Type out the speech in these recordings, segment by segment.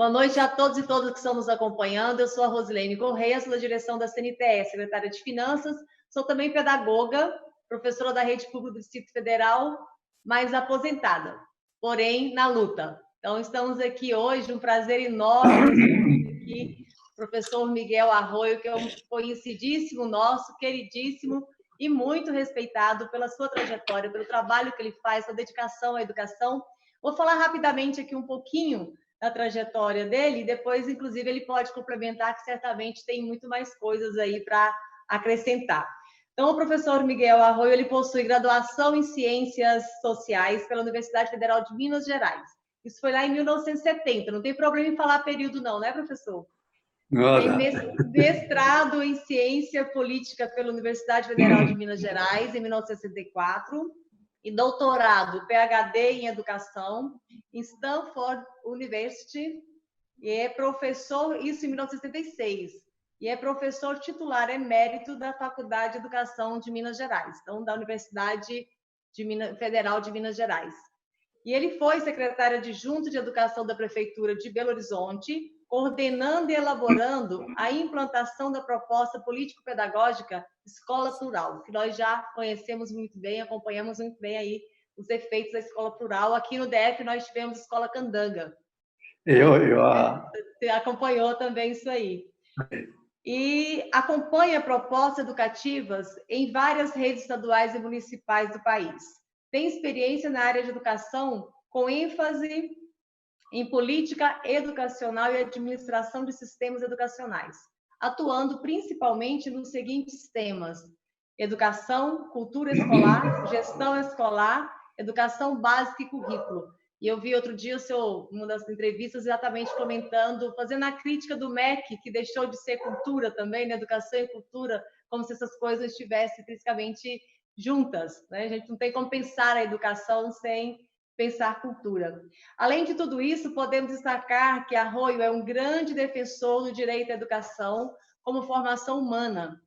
Boa noite a todos e todas que estão nos acompanhando. Eu sou a Rosilene Correia, sou da direção da CNTE, secretária de Finanças. Sou também pedagoga, professora da Rede Pública do Distrito Federal, mas aposentada, porém na luta. Então, estamos aqui hoje, um prazer enorme aqui, professor Miguel Arroio, que é um conhecidíssimo nosso, queridíssimo e muito respeitado pela sua trajetória, pelo trabalho que ele faz, sua dedicação à educação. Vou falar rapidamente aqui um pouquinho da trajetória dele, e depois, inclusive, ele pode complementar, que certamente tem muito mais coisas aí para acrescentar. Então, o professor Miguel Arroio, ele possui graduação em Ciências Sociais pela Universidade Federal de Minas Gerais. Isso foi lá em 1970, não tem problema em falar período não, né, professor? Tem mestrado em Ciência Política pela Universidade Federal de Minas Gerais, em 1964, e doutorado, PhD em Educação, em Stanford University, e é professor, isso em 1976, e é professor titular emérito da Faculdade de Educação de Minas Gerais, então da Universidade Federal de Minas Gerais. E ele foi secretário adjunto de Educação da Prefeitura de Belo Horizonte, coordenando e elaborando a implantação da proposta político-pedagógica Escola Plural, que nós já conhecemos muito bem, acompanhamos muito bem aí os efeitos da Escola Plural. Aqui no DF nós tivemos Escola Candanga. Você acompanhou também isso aí. E acompanha propostas educativas em várias redes estaduais e municipais do país. Tem experiência na área de educação com ênfase em política educacional e administração de sistemas educacionais, atuando principalmente nos seguintes temas: educação, cultura escolar, gestão escolar, educação básica e currículo. E eu vi outro dia o senhor, uma das entrevistas, exatamente comentando, fazendo a crítica do MEC, que deixou de ser cultura também, né? Educação e cultura, como se essas coisas estivessem intrinsecamente juntas, né? A gente não tem como pensar a educação sem pensar cultura. Além de tudo isso, podemos destacar que Arroio é um grande defensor do direito à educação como formação humana,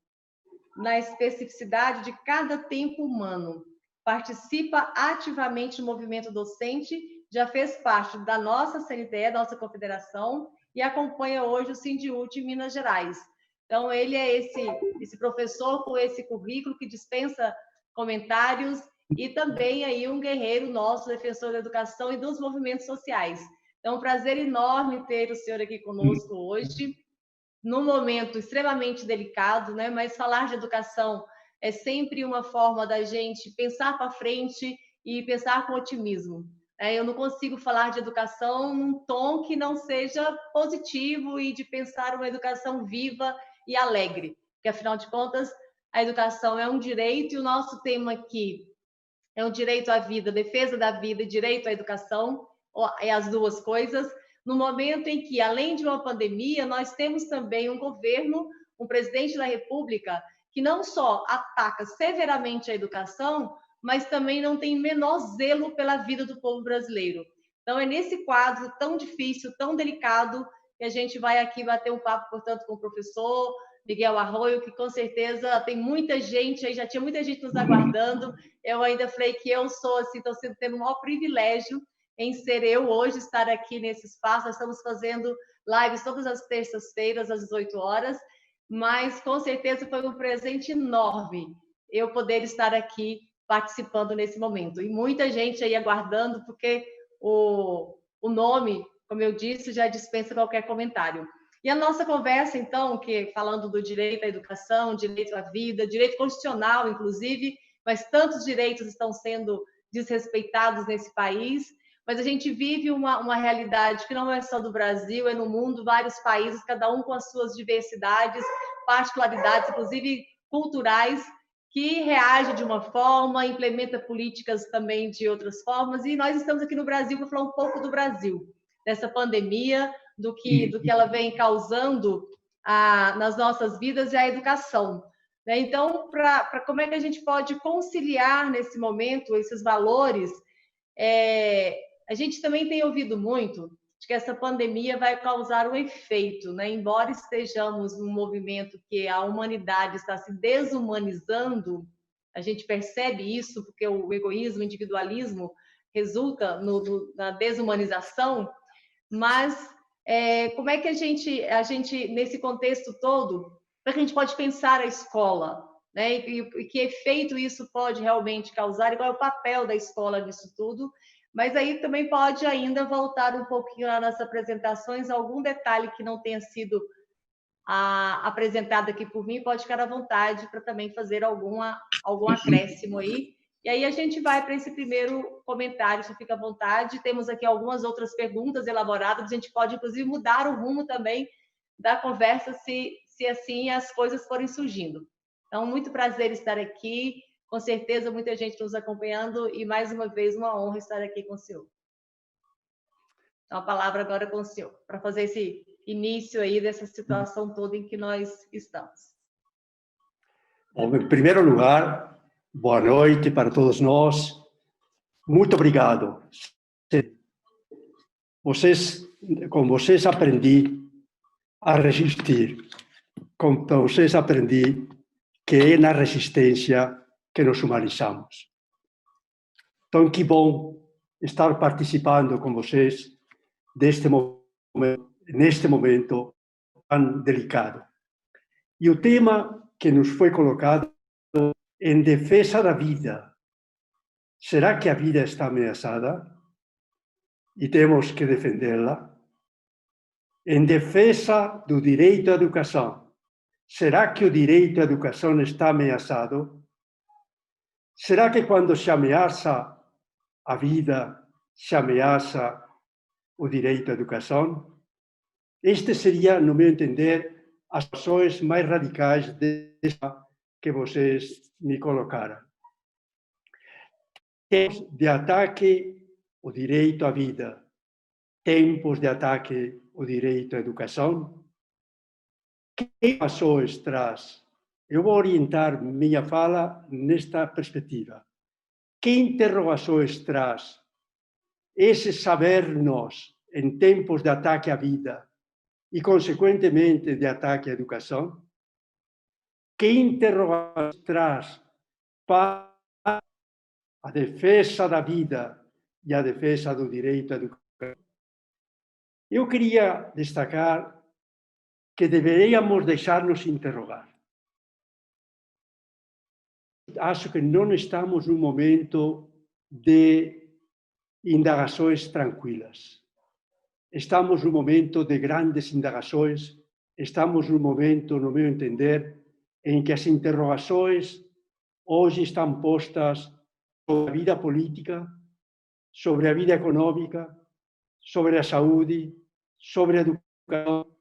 na especificidade de cada tempo humano. Participa ativamente do movimento docente, já fez parte da nossa CNTE, nossa confederação, e acompanha hoje o Sindiúte em Minas Gerais. Então, ele é esse professor com esse currículo que dispensa comentários e também aí um guerreiro nosso, defensor da educação e dos movimentos sociais. Então, é um prazer enorme ter o senhor aqui conosco hoje, num momento extremamente delicado, né? Mas falar de educação é sempre uma forma da gente pensar para frente e pensar com otimismo. Eu não consigo falar de educação num tom que não seja positivo e de pensar uma educação viva e alegre, porque, afinal de contas, a educação é um direito e o nosso tema aqui é o direito à vida, defesa da vida e direito à educação, é as duas coisas, no momento em que, além de uma pandemia, nós temos também um governo, um presidente da República, que não só ataca severamente a educação, mas também não tem menor zelo pela vida do povo brasileiro. Então, é nesse quadro tão difícil, tão delicado, que a gente vai aqui bater um papo, portanto, com o professor Miguel Arroio, que com certeza tem muita gente aí, já tinha muita gente nos aguardando. Eu ainda falei que eu sou, assim, estou tendo o maior privilégio em ser eu hoje, estar aqui nesse espaço. Nós estamos fazendo lives todas as terças-feiras, às 18 horas, mas com certeza foi um presente enorme eu poder estar aqui participando nesse momento. E muita gente aí aguardando, porque o nome, como eu disse, já dispensa qualquer comentário. E a nossa conversa, então, que falando do direito à educação, direito à vida, direito constitucional, inclusive, mas tantos direitos estão sendo desrespeitados nesse país, mas a gente vive uma realidade que não é só do Brasil, é no mundo, vários países, cada um com as suas diversidades, particularidades, inclusive culturais, que reage de uma forma, implementa políticas também de outras formas, e nós estamos aqui no Brasil para falar um pouco do Brasil, dessa pandemia, do que ela vem causando nas nossas vidas e a educação. Então, como é que a gente pode conciliar nesse momento esses valores? A gente também tem ouvido muito de que essa pandemia vai causar um efeito, né? Embora estejamos num movimento que a humanidade está se desumanizando, a gente percebe isso porque o egoísmo, o individualismo resulta na desumanização, mas como é que a gente, nesse contexto todo, como é que a gente pode pensar a escola, né? E que efeito isso pode realmente causar, e qual é o papel da escola nisso tudo. Mas aí também pode ainda voltar um pouquinho lá nas apresentações, algum detalhe que não tenha sido apresentado aqui por mim, pode ficar à vontade para também fazer algum acréscimo aí. E aí a gente vai para esse primeiro comentário, se fica à vontade. Temos aqui algumas outras perguntas elaboradas, a gente pode, inclusive, mudar o rumo também da conversa, se assim as coisas forem surgindo. Então, muito prazer estar aqui, com certeza muita gente nos acompanhando, e mais uma vez uma honra estar aqui com o senhor. Então, a palavra agora é com o senhor, para fazer esse início aí dessa situação toda em que nós estamos. Bom, em primeiro lugar, boa noite para todos nós. Muito obrigado. Com vocês aprendi a resistir. Com vocês aprendi que é na resistência que nos humanizamos. Então, que bom estar participando com vocês neste momento tão delicado. E o tema que nos foi colocado em defesa da vida. Será que a vida está ameaçada e temos que defendê-la? Em defesa do direito à educação. Será que o direito à educação está ameaçado? Será que quando se ameaça a vida, se ameaça o direito à educação? Este seria, no meu entender, as ações mais radicais que vocês me colocaram. Tempos de ataque, o direito à vida. Tempos de ataque, o direito à educação. Que ações traz? Eu vou orientar minha fala nesta perspectiva. Que interrogações traz esse saber-nos em tempos de ataque à vida e, consequentemente, de ataque à educação? Que interrogações traz para a defesa da vida e a defesa do direito à educação? Eu queria destacar que deveríamos deixar-nos interrogar. Acho que não estamos num momento de indagações tranquilas. Estamos num momento de grandes indagações, estamos num momento, no meu entender, em que as interrogações hoje estão postas sobre a vida política, sobre a vida econômica, sobre a saúde, sobre a educação,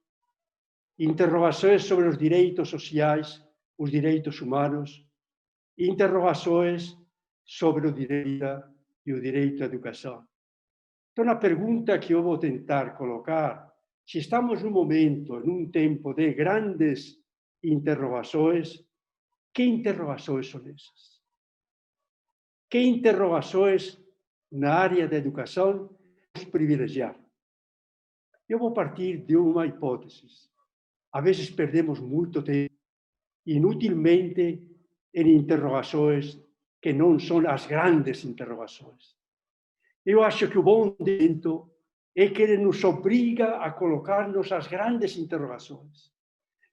interrogações sobre os direitos sociais, os direitos humanos, interrogações sobre o direito e o direito à educação. Então, a pergunta que eu vou tentar colocar, se estamos num momento, num tempo de grandes interrogações, que interrogações são essas? Que interrogações na área da educação vamos privilegiar? Eu vou partir de uma hipótese. Às vezes perdemos muito tempo, inutilmente, em interrogações que não são as grandes interrogações. Eu acho que o bom dentro é que ele nos obriga a colocar-nos as grandes interrogações.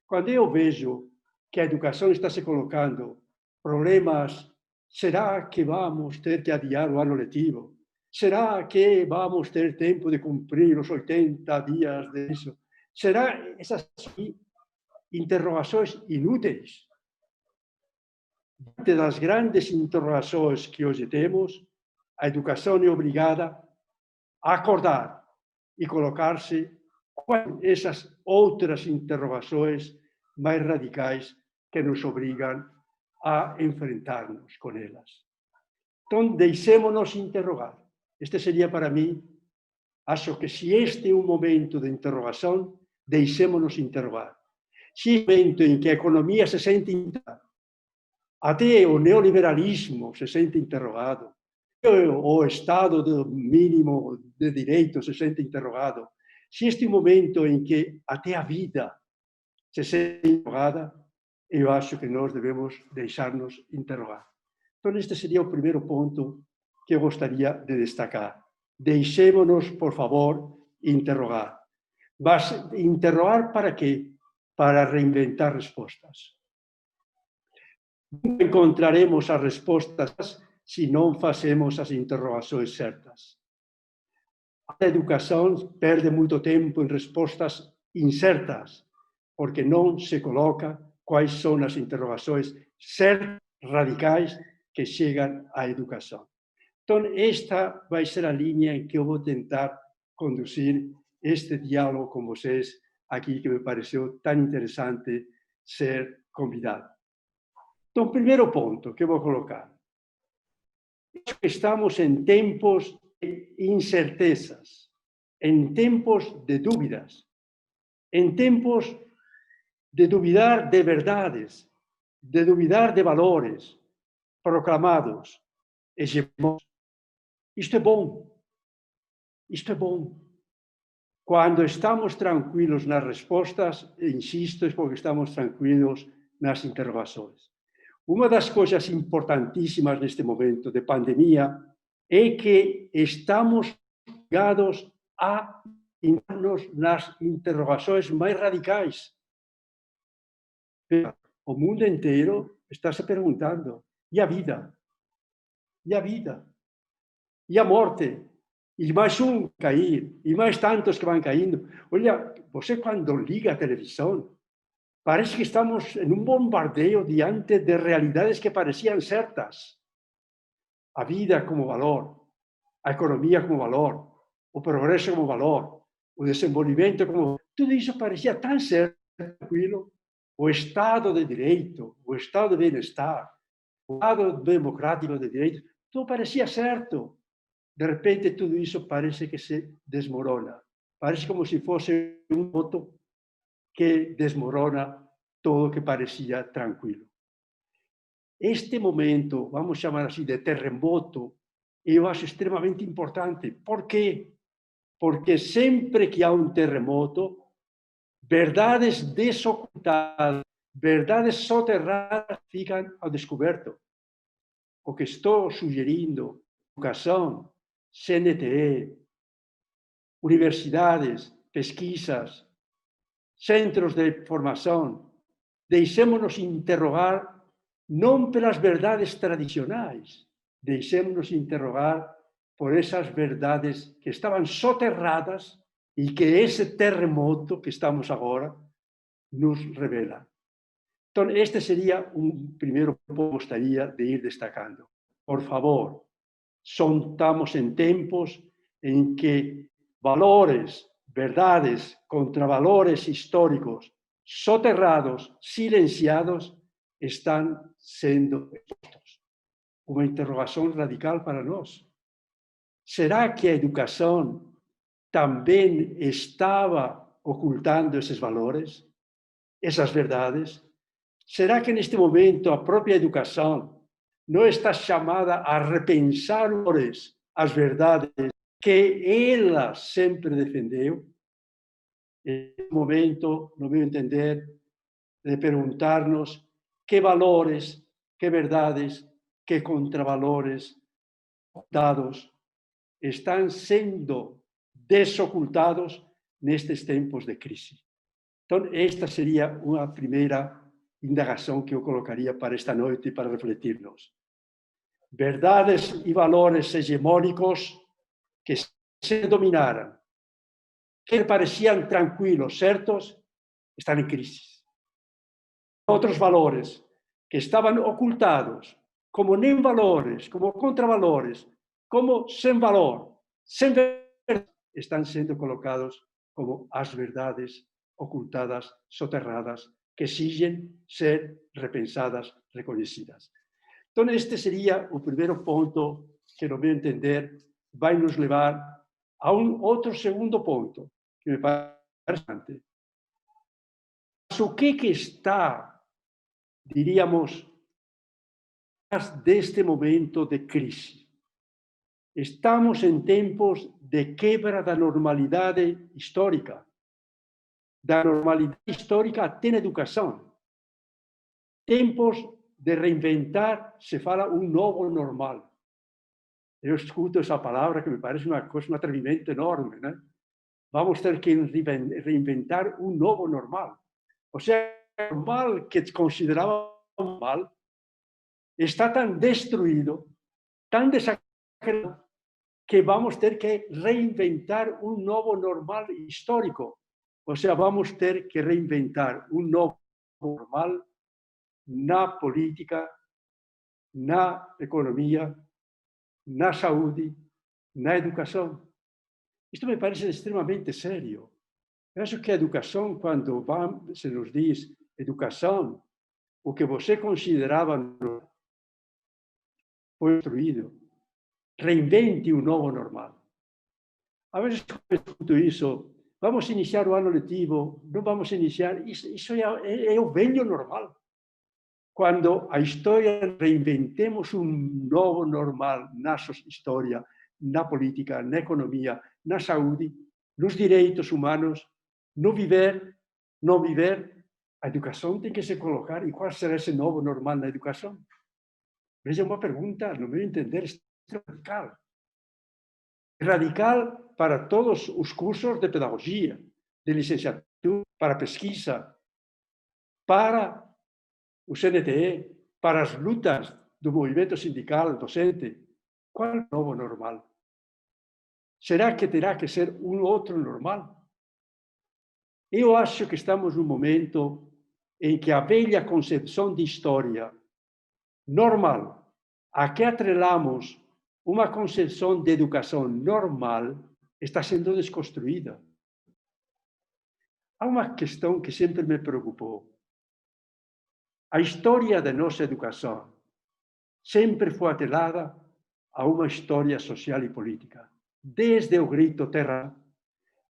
Quando eu vejo que a educação está se colocando problemas, será que vamos ter que adiar o ano letivo? Será que vamos ter tempo de cumprir os 80 dias disso? Será essas interrogações inúteis? Diante das grandes interrogações que hoje temos, a educação é obrigada a acordar e colocar-se essas outras interrogações mais radicais que nos obrigam a enfrentar-nos com elas. Então, deixemos-nos interrogar. Este seria para mim, acho que se este é um momento de interrogação, deixemos-nos interrogar. Se é um momento em que a economia se sente interrogada, até o neoliberalismo se sente interrogado, o Estado mínimo de direito se sente interrogado. Se este é um momento em que até a vida se sente interrogada, eu acho que nós devemos deixar-nos interrogar. Então, este seria o primeiro ponto que eu gostaria de destacar. Deixemos-nos, por favor, interrogar. Mas interrogar para quê? Para reinventar respostas. Nunca encontraremos as respostas se não fazemos as interrogações certas. A educação perde muito tempo em respostas incertas, porque não se coloca quais são as interrogações certas, radicais, que chegam à educação. Então, esta vai ser a linha em que eu vou tentar conduzir este diálogo com vocês aqui, que me pareceu tão interessante ser convidado. Então, primeiro ponto que eu vou colocar. Estamos em tempos de incertezas, em tempos de dúvidas, em tempos de duvidar de verdades, de duvidar de valores proclamados, hegemônicos. Isto é bom. Isto é bom. Quando estamos tranquilos nas respostas, insisto, é porque estamos tranquilos nas interrogações. Uma das coisas importantíssimas neste momento de pandemia é que estamos ligados a nos nas interrogações mais radicais. O mundo inteiro está se perguntando: e a vida? E a vida? E a morte? E mais um cair, e mais tantos que vão caindo. Olha, você quando liga a televisão, parece que estamos em um bombardeio diante de realidades que pareciam certas. A vida como valor, a economia como valor, o progresso como valor, o desenvolvimento como... Tudo isso parecia tão certo, tranquilo. O Estado de Direito, o Estado de Bem-Estar, o Estado democrático de Direito, tudo parecia certo. De repente, tudo isso parece que se desmorona. Parece como se fosse um voto que desmorona todo o que parecia tranquilo. Este momento, vamos chamar assim, de terremoto, eu acho extremamente importante. Por quê? Porque sempre que há um terremoto, verdades desocultadas, verdades soterradas ficam ao descoberto. O que estou sugerindo, educação, CNTE, universidades, pesquisas, centros de formação, deixemos-nos interrogar não pelas verdades tradicionais, deixemos-nos interrogar por essas verdades que estavam soterradas e que esse terremoto que estamos agora nos revela. Então, este seria um primeiro ponto que gostaria de ir destacando. Por favor, estamos em tempos em que valores, verdades, contravalores históricos soterrados, silenciados, están sendo expostos. Uma interrogação radical para nós. Será que a educação também estava ocultando esses valores, essas verdades? Será que neste momento a própria educação não está chamada a repensar as verdades que ela sempre defendeu? É um momento, no meu entender, de perguntar-nos que valores, que verdades, que contravalores dados estão sendo desocultados nestes tempos de crise. Então, esta seria uma primeira indagação que eu colocaria para esta noite e para refletirmos. Verdades e valores hegemônicos que se dominaram, que pareciam tranquilos, certos, estão em crise. Outros valores que estavam ocultados, como nem valores, como contravalores, como sem valor, sem verdade, estão sendo colocados como as verdades ocultadas, soterradas, que exigem ser repensadas, reconhecidas. Então, este seria o primeiro ponto que, no meu entender, vai nos levar a um outro segundo ponto, que me parece interessante. Mas o que está, diríamos, deste momento de crise? Estamos em tempos de quebra da normalidade histórica, da normalidade histórica até na educação. Tempos de reinventar, se fala um novo normal. Eu escuto essa palavra que me parece uma coisa, um atrevimento enorme, né? vamos ter que reinventar um novo normal. Ou seja, o normal que considerava normal está tão destruído, tão desacreditado, que vamos ter que reinventar um novo normal histórico. Ou seja, vamos ter que reinventar um novo normal na política, na economia, na saúde, na educação. Isto me parece extremamente sério. Eu acho que a educação, quando se nos diz educação, o que você considerava foi destruído. Reinvente um novo normal. A vezes eu escuto isso, vamos iniciar o ano letivo, não vamos iniciar, isso é o velho normal. Quando a história, reinventemos um novo normal na história, na política, na economia, na saúde, nos direitos humanos, no viver, no viver, a educação tem que se colocar. E qual será esse novo normal na educação? Veja, uma pergunta, no meu entender, radical. Radical para todos os cursos de pedagogia, de licenciatura, para pesquisa, para o CNTE, para as lutas do movimento sindical docente. Qual é o novo normal? Será que terá que ser um outro normal? Eu acho que estamos num momento em que a velha concepção de história normal, a que atrelamos uma concepção de educação normal, está sendo desconstruída. Há uma questão que sempre me preocupou. A história da nossa educação sempre foi atrelada a uma história social e política. Desde o grito terra,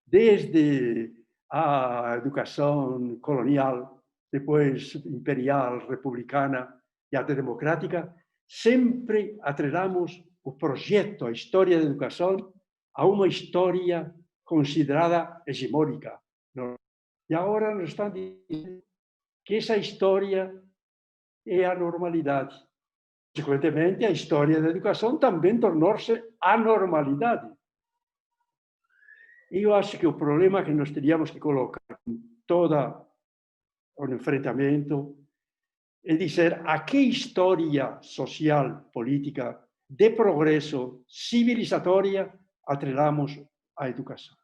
desde a educação colonial, depois imperial, republicana e até democrática, sempre atrelamos o projeto, a história da educação, a uma história considerada hegemônica. E agora nos estão dizendo que essa história é a normalidade. Consequentemente, a história da educação também tornou-se a normalidade. E eu acho que o problema que nós teríamos que colocar em todo o enfrentamento é dizer a que história social, política, de progresso, civilizatória, atrelamos a educação.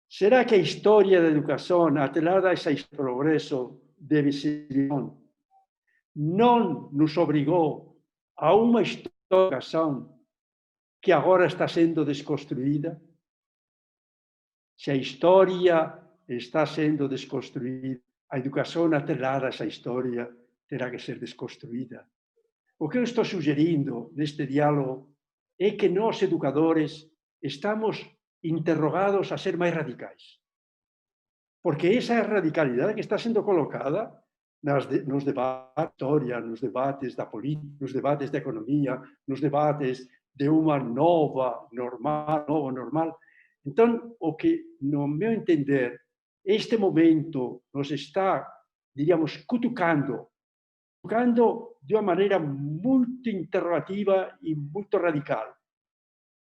Será que a história da educação, atrelada a esse progresso de civilização, não nos obrigou a uma história da educação que agora está sendo desconstruída? Se a história está sendo desconstruída, a educação atrelada a essa história terá que ser desconstruída. O que eu estou sugerindo neste diálogo é que nós, educadores, estamos interrogados a ser mais radicais. Porque essa radicalidade que está sendo colocada nos debates da história, nos debates da política, nos debates da economia, nos debates de uma nova normal, novo normal. Então, o que, no meu entender, este momento nos está, diríamos, cutucando de uma maneira muito interrogativa e muito radical.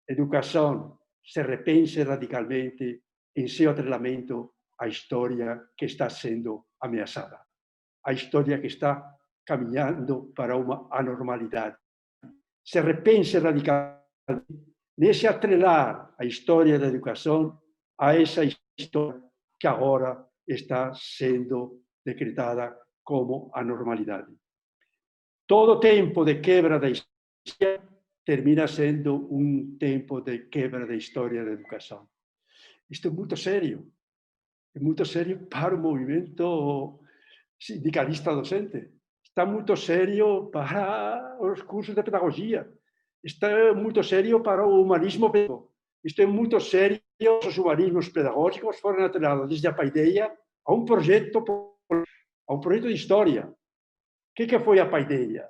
Educação se repense radicalmente em seu atrelamento à história que está sendo ameaçada, a história que está caminhando para uma anormalidade. Se repense radicalmente nesse atrelar a história da educação a essa história que agora está sendo decretada como a normalidade. Todo tempo de quebra da história termina sendo um tempo de quebra da história da educação. Isto é muito sério para o movimento sindicalista docente. Está muito sério para os cursos de pedagogia. Está muito sério para o humanismo pedagógico. Isto é muito sério. Os humanismos pedagógicos foram atrelados desde a paideia a um projeto de história. O que foi a paideia?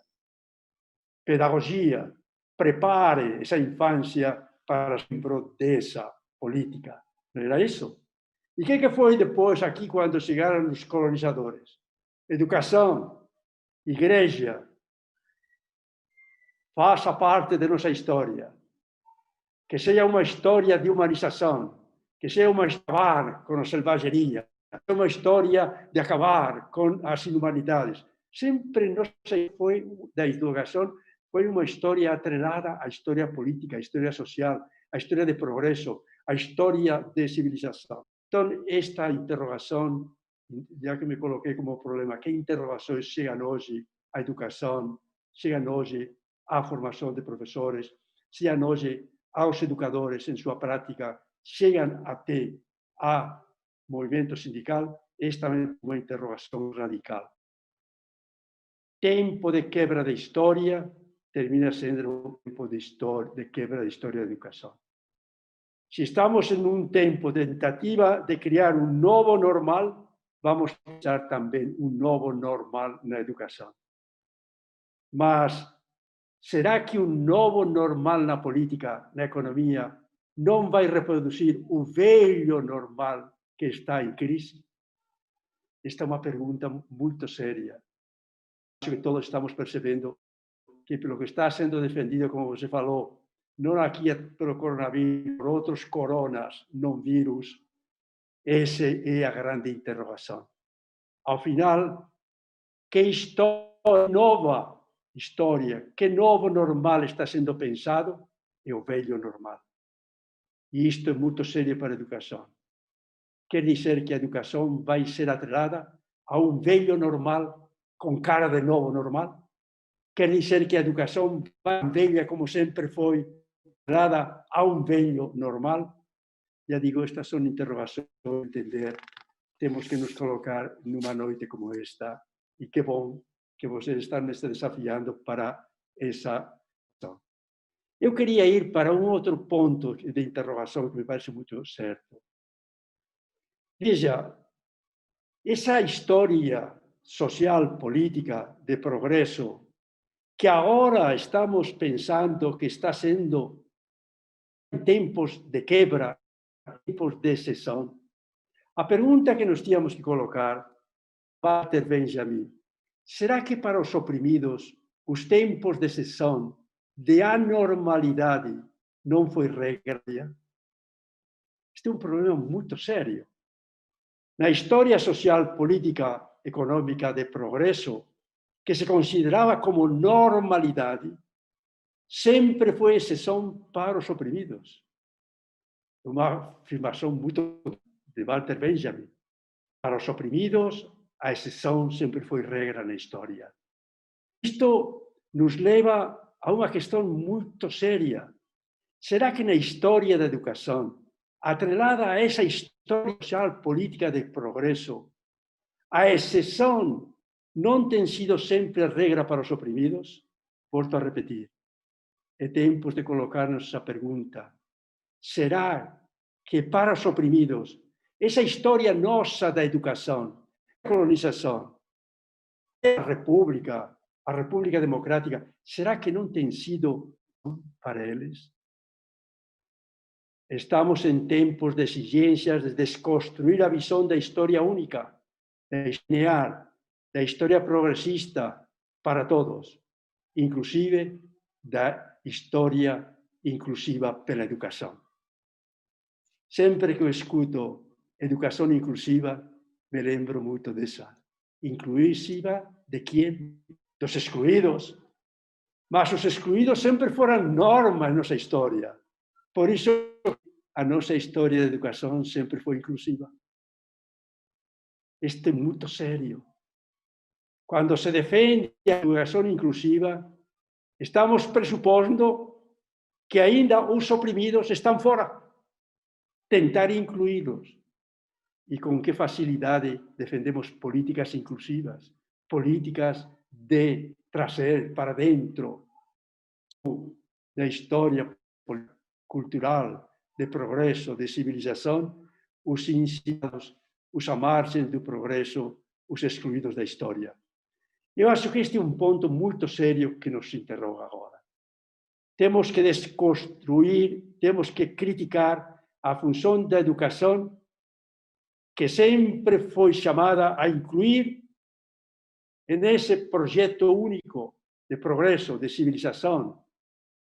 Pedagogia. Prepare essa infância para o dessa política. Não era isso? E o que foi depois aqui quando chegaram os colonizadores? Educação, igreja, faça parte de nossa história. que seja uma história de humanização, que seja uma história com a selvageria, uma história de acabar com as inumanidades. Sempre, não sei, foi da educação, foi uma história atrelada à história política, à história social, à história de progresso, à história de civilização. Então, esta interrogação, já que me coloquei como problema, que interrogações chegam hoje à educação, chegam hoje à formação de professores, chegam hoje aos educadores em sua prática, chegam até a movimento sindical, esta é uma interrogação radical. Tempo de quebra da história termina sendo um tempo de quebra da história da educação. Se estamos em um tempo de tentativa de criar um novo normal, vamos pensar também um novo normal na educação. Mas será que um novo normal na política, na economia, não vai reproduzir o velho normal que está em crise? Esta é uma pergunta muito séria. Acho que todos estamos percebendo que pelo que está sendo defendido, como você falou, não aqui pelo coronavírus, por outros coronas, não vírus, essa é a grande interrogação. Ao final, que história, nova história, que novo normal está sendo pensado? É o velho normal. E isto é muito sério para a educação. Quer dizer que a educação vai ser atrelada a um velho normal com cara de novo normal? Quer dizer que a educação vai velha como sempre foi, atrelada a um velho normal? Já digo, estas são interrogações para entender. Temos que nos colocar numa noite como esta. E que bom que vocês estão me desafiando para essa questão. Eu queria ir para um outro ponto de interrogação que me parece muito certo. Veja, essa história social, política, de progresso, que agora estamos pensando que está sendo em tempos de quebra, tempos de exceção, a pergunta que nos tínhamos que colocar, Walter Benjamin, será que para os oprimidos os tempos de exceção, de anormalidade, não foi regra? Este é um problema muito sério. Na história social, política, econômica de progresso, que se considerava como normalidade, sempre foi exceção para os oprimidos. Uma afirmação muito de Walter Benjamin. Para os oprimidos, a exceção sempre foi regra na história. Isto nos leva a uma questão muito séria. Será que na história da educação, atrelada a essa história social política de progresso, a exceção não tem sido sempre regra para os oprimidos? Volto a repetir. É tempo de colocar-nos essa pergunta. Será que para os oprimidos, essa história nossa da educação, da colonização, a República Democrática, será que não tem sido para eles? Estamos em tempos de exigências de desconstruir a visão da história única, da história progressista para todos, inclusive da história inclusiva pela educação. Sempre que eu escuto educação inclusiva, me lembro muito dessa. Inclusiva de quem? Dos excluídos. Mas os excluídos sempre foram norma em nossa história. Por isso, a nossa história de educação sempre foi inclusiva. Isto é muito sério. Quando se defende a educação inclusiva, estamos pressupondo que ainda os oprimidos estão fora. Tentar incluí-los. E com que facilidade defendemos políticas inclusivas, políticas de trazer para dentro da história cultural, de progresso, de civilização, os ensinados, os à margem do progresso, os excluídos da história. Eu acho que este é um ponto muito sério que nos interroga agora. Temos que desconstruir, temos que criticar a função da educação, que sempre foi chamada a incluir nesse projeto único de progresso, de civilização,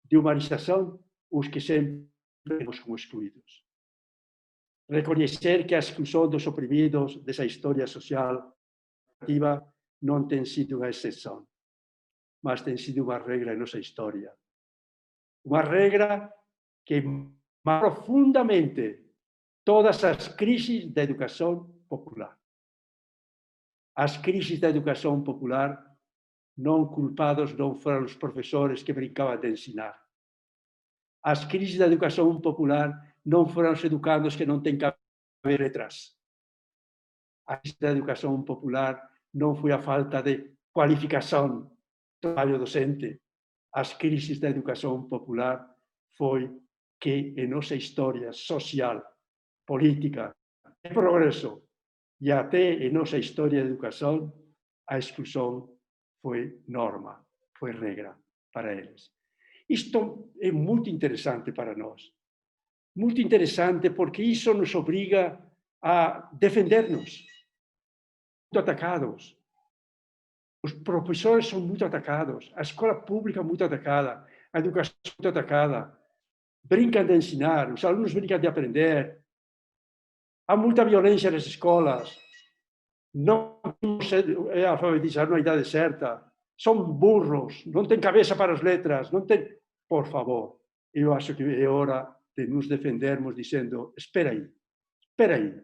de humanização, os que sempre vemos como excluídos. Reconhecer que a exclusão dos oprimidos dessa história social ativa não tem sido uma exceção, mas tem sido uma regra em nossa história. Uma regra que marca profundamente todas as crises da educação popular. As crises da educação popular, não culpados não foram os professores que brincavam de ensinar. As crises da educação popular não foram os educandos que não têm cabelo letras. A crise da educação popular não foi a falta de qualificação do trabalho docente. As crises da educação popular foi que em nossa história social, política, de progresso e até em nossa história de educação, a exclusão foi norma, foi regra para eles. Isto é muito interessante para nós. Muito interessante porque isso nos obriga a defender-nos. Muito atacados. Os professores são muito atacados. A escola pública é muito atacada. A educação é muito atacada. Brincam de ensinar. Os alunos brincam de aprender. Há muita violência nas escolas. Não é alfabetizar na idade certa. São burros. Não têm cabeça para as letras. Não têm... Por favor, eu acho que é hora de nos defendermos dizendo, espera aí.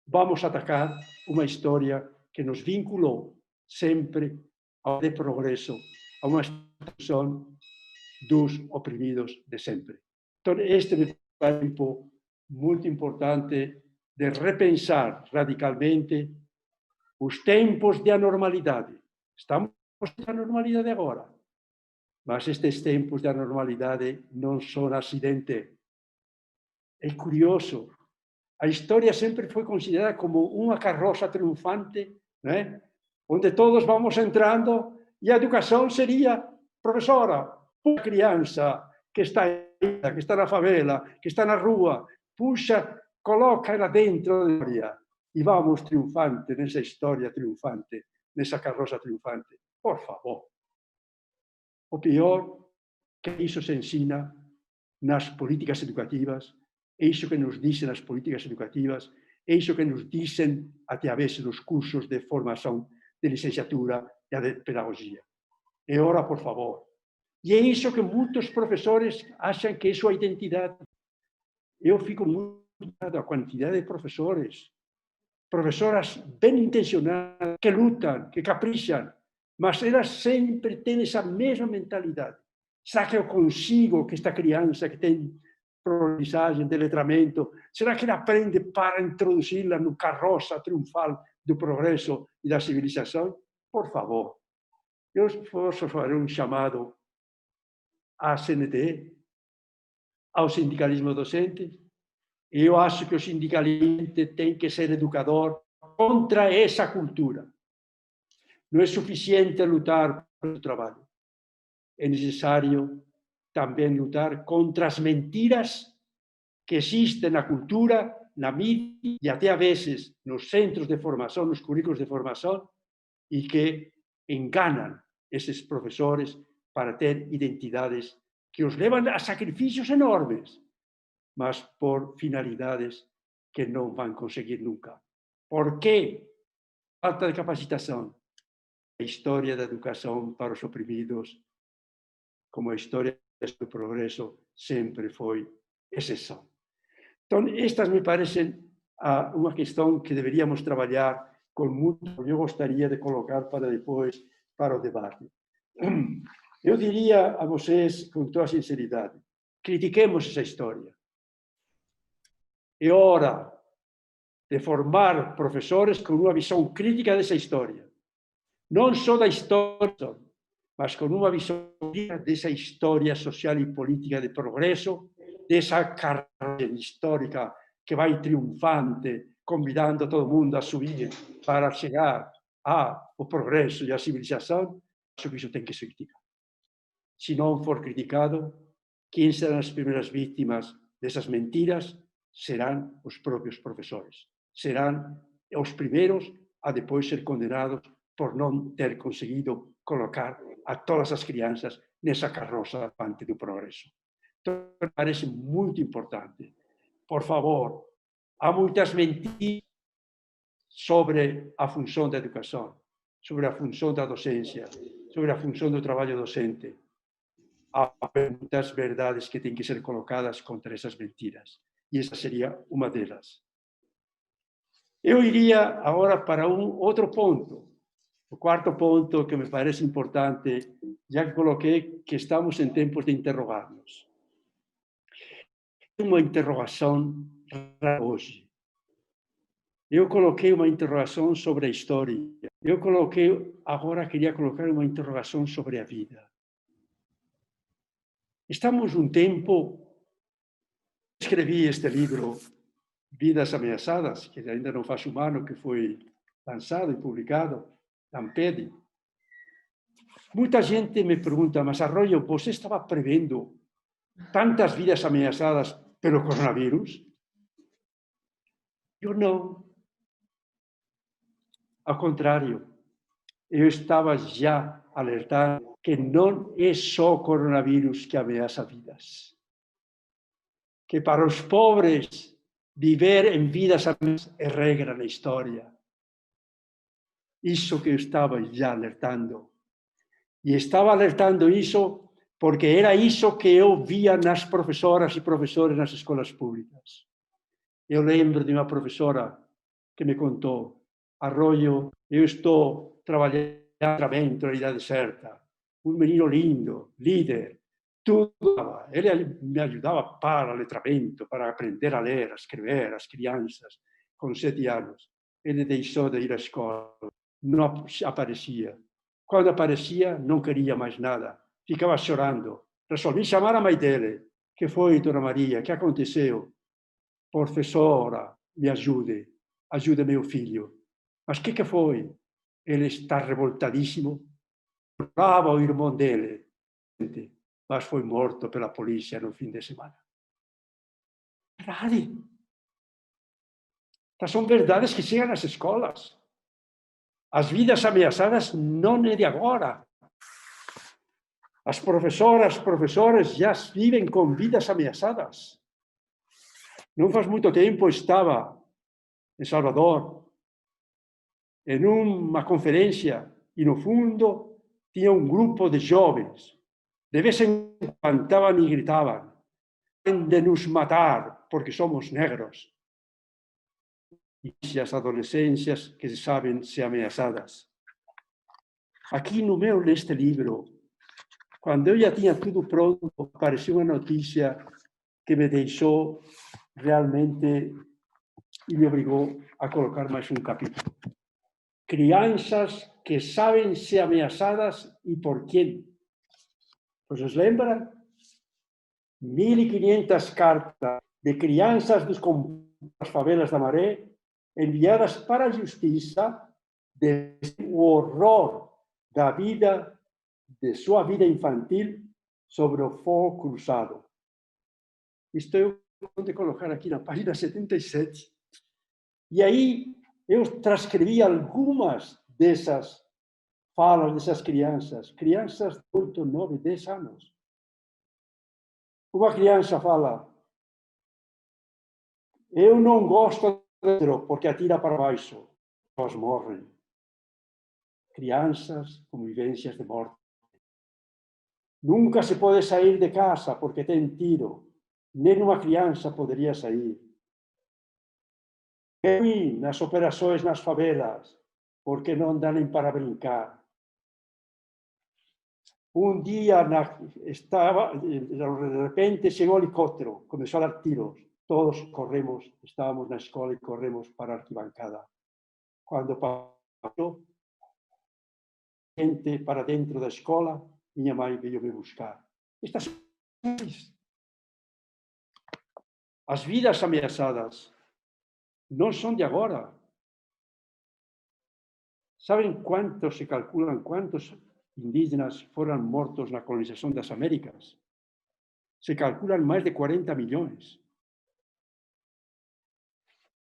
Vamos atacar uma história que nos vinculou sempre ao de progresso, a uma instituição dos oprimidos de sempre. Então, este é um tempo muito importante de repensar radicalmente os tempos de anormalidade. Estamos na normalidade agora, mas estes tempos de anormalidade não são acidente. É curioso. A história sempre foi considerada como uma carroça triunfante, né? Onde todos vamos entrando e a educação seria, professora, uma criança que está na favela, que está na rua, puxa, coloca-la dentro da história e vamos triunfante nessa história triunfante, nessa carroça triunfante. Por favor. O pior que isso se ensina nas políticas educativas, é isso que nos dizem as políticas educativas, é isso que nos dizem através dos cursos de formação de licenciatura e de pedagogia. É hora, por favor. E é isso que muitos professores acham que é sua identidade. Eu fico muito preocupado com a quantidade de professores, professoras bem intencionadas, que lutam, que capricham, mas elas sempre têm essa mesma mentalidade. Será que eu consigo que esta criança que tem aprendizagem de letramento, será que ela aprende para introduzi-la no carroça triunfal do progresso e da civilização? Por favor. Eu posso fazer um chamado à CNT, ao sindicalismo docente. Eu acho que o sindicalismo tem que ser educador contra essa cultura. Não é suficiente lutar pelo trabalho. É necessário também lutar contra as mentiras que existem na cultura, na mídia e até a vezes nos centros de formação, nos currículos de formação, e que enganam esses professores para ter identidades que os levam a sacrifícios enormes, mas por finalidades que não vão conseguir nunca. Por quê? Falta de capacitação. A história da educação para os oprimidos, como a história do progresso, sempre foi exceção. Então, estas me parecem uma questão que deveríamos trabalhar com muito, eu gostaria de colocar para depois, para o debate. Eu diria a vocês, com toda a sinceridade, critiquemos essa história. É hora de formar professores com uma visão crítica dessa história. Não só da história, mas com uma visão crítica dessa história social e política de progresso, dessa carreira histórica que vai triunfante, convidando todo mundo a subir para chegar ao progresso e à civilização. Acho que isso tem que ser criticado. Se não for criticado, quem serão as primeiras vítimas dessas mentiras? Serão os próprios professores. Serão os primeiros a depois ser condenados por não ter conseguido colocar a todas as crianças nessa carroça ante do progresso. Então, me parece muito importante. Por favor, há muitas mentiras sobre a função da educação, sobre a função da docência, sobre a função do trabalho docente. Há muitas verdades que têm que ser colocadas contra essas mentiras. E essa seria uma delas. Eu iria agora para outro ponto. O quarto ponto que me parece importante, já que coloquei que estamos em tempos de interrogar-nos. Uma interrogação hoje. Eu coloquei uma interrogação sobre a história. Agora queria colocar uma interrogação sobre a vida. Estamos num tempo... Escrevi este livro, Vidas Ameaçadas, que ainda não faz um ano que foi lançado e publicado, da Ampedi. Muita gente me pergunta, mas Arroyo, você estava prevendo tantas vidas ameaçadas pelo coronavírus? Eu não. Ao contrário, eu estava já alertando que não é só o coronavírus que ameaça vidas. Que para os pobres, viver em vidas ameaçadas é regra na história. Isso que eu estava já alertando. E estava alertando isso porque era isso que eu via nas professoras e professores nas escolas públicas. Eu lembro de uma professora que me contou, Arroyo, eu estou trabalhando na idade certa, um menino lindo, líder, tudo. Ele me ajudava para o letramento, para aprender a ler, a escrever, as crianças, com 7 anos. Ele deixou de ir à escola, não aparecia. Quando aparecia, não queria mais nada, ficava chorando. Resolvi chamar a mãe dele. Que foi, dona Maria? O que aconteceu? Professora, me ajude meu filho. Mas o que foi? Ele está revoltadíssimo. Brava o irmão dele, mas foi morto pela polícia no fim de semana. Verdade. Estas são verdades que chegam às escolas. As vidas ameaçadas não é de agora. As professoras, professores já vivem com vidas ameaçadas. Não faz muito tempo estava em Salvador, em uma conferência, e no fundo tinha um grupo de jovens. De vez em quando cantavam e gritavam: de nos matar porque somos negros. E as adolescências que sabem ser ameaçadas. Aqui neste livro, quando eu já tinha tudo pronto, apareceu uma notícia que me deixou realmente e me obrigou a colocar mais um capítulo. Crianças que sabem ser ameaçadas e por quem. Vocês lembram? 1.500 cartas de crianças das favelas da Maré enviadas para a justiça o horror da vida, de sua vida infantil, sobre o fogo cruzado. Isto eu vou colocar aqui na página 77. E aí eu transcrevi algumas dessas falas dessas crianças de 8, 9, 10 anos. Uma criança fala: eu não gosto porque atira para baixo, elas morrem. Crianças com vivências de morte. Nunca se pode sair de casa porque tem tiro. Nem uma criança poderia sair. Nas operações nas favelas, porque não dá nem para brincar. Um dia de repente chegou o helicóptero, começou a dar tiros. Todos corremos, estávamos na escola e corremos para a arquibancada. Quando passou gente para dentro da escola, minha mãe veio me buscar. Estas as vidas ameaçadas não são de agora. Sabem quantos se calculam, quantos indígenas foram mortos na colonização das Américas? Se calculam mais de 40 milhões.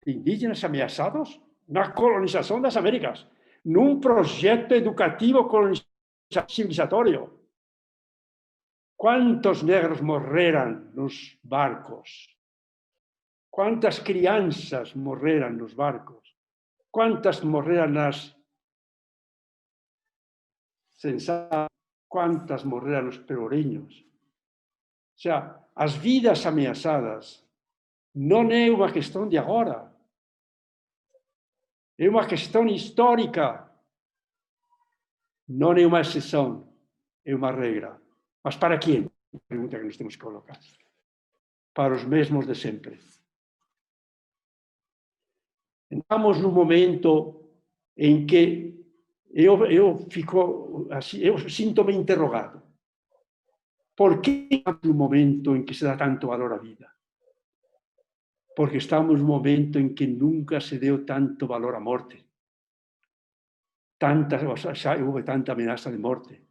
Indígenas ameaçados na colonização das Américas, num projeto educativo civilizatório. Quantos negros morreram nos barcos? Quantas crianças morreram nos barcos? Quantas morreram nas sensadas? Quantas morreram nos pelourinhos? Ou seja, as vidas ameaçadas não é uma questão de agora. É uma questão histórica. Não é uma exceção, é uma regra. Mas para quem? Pergunta que nos temos que colocar. Para os mesmos de sempre. Estamos num momento em que eu sinto-me interrogado. Por que estamos num momento em que se dá tanto valor à vida? Porque estamos num momento em que nunca se deu tanto valor à morte. Houve tanta ameaça de morte.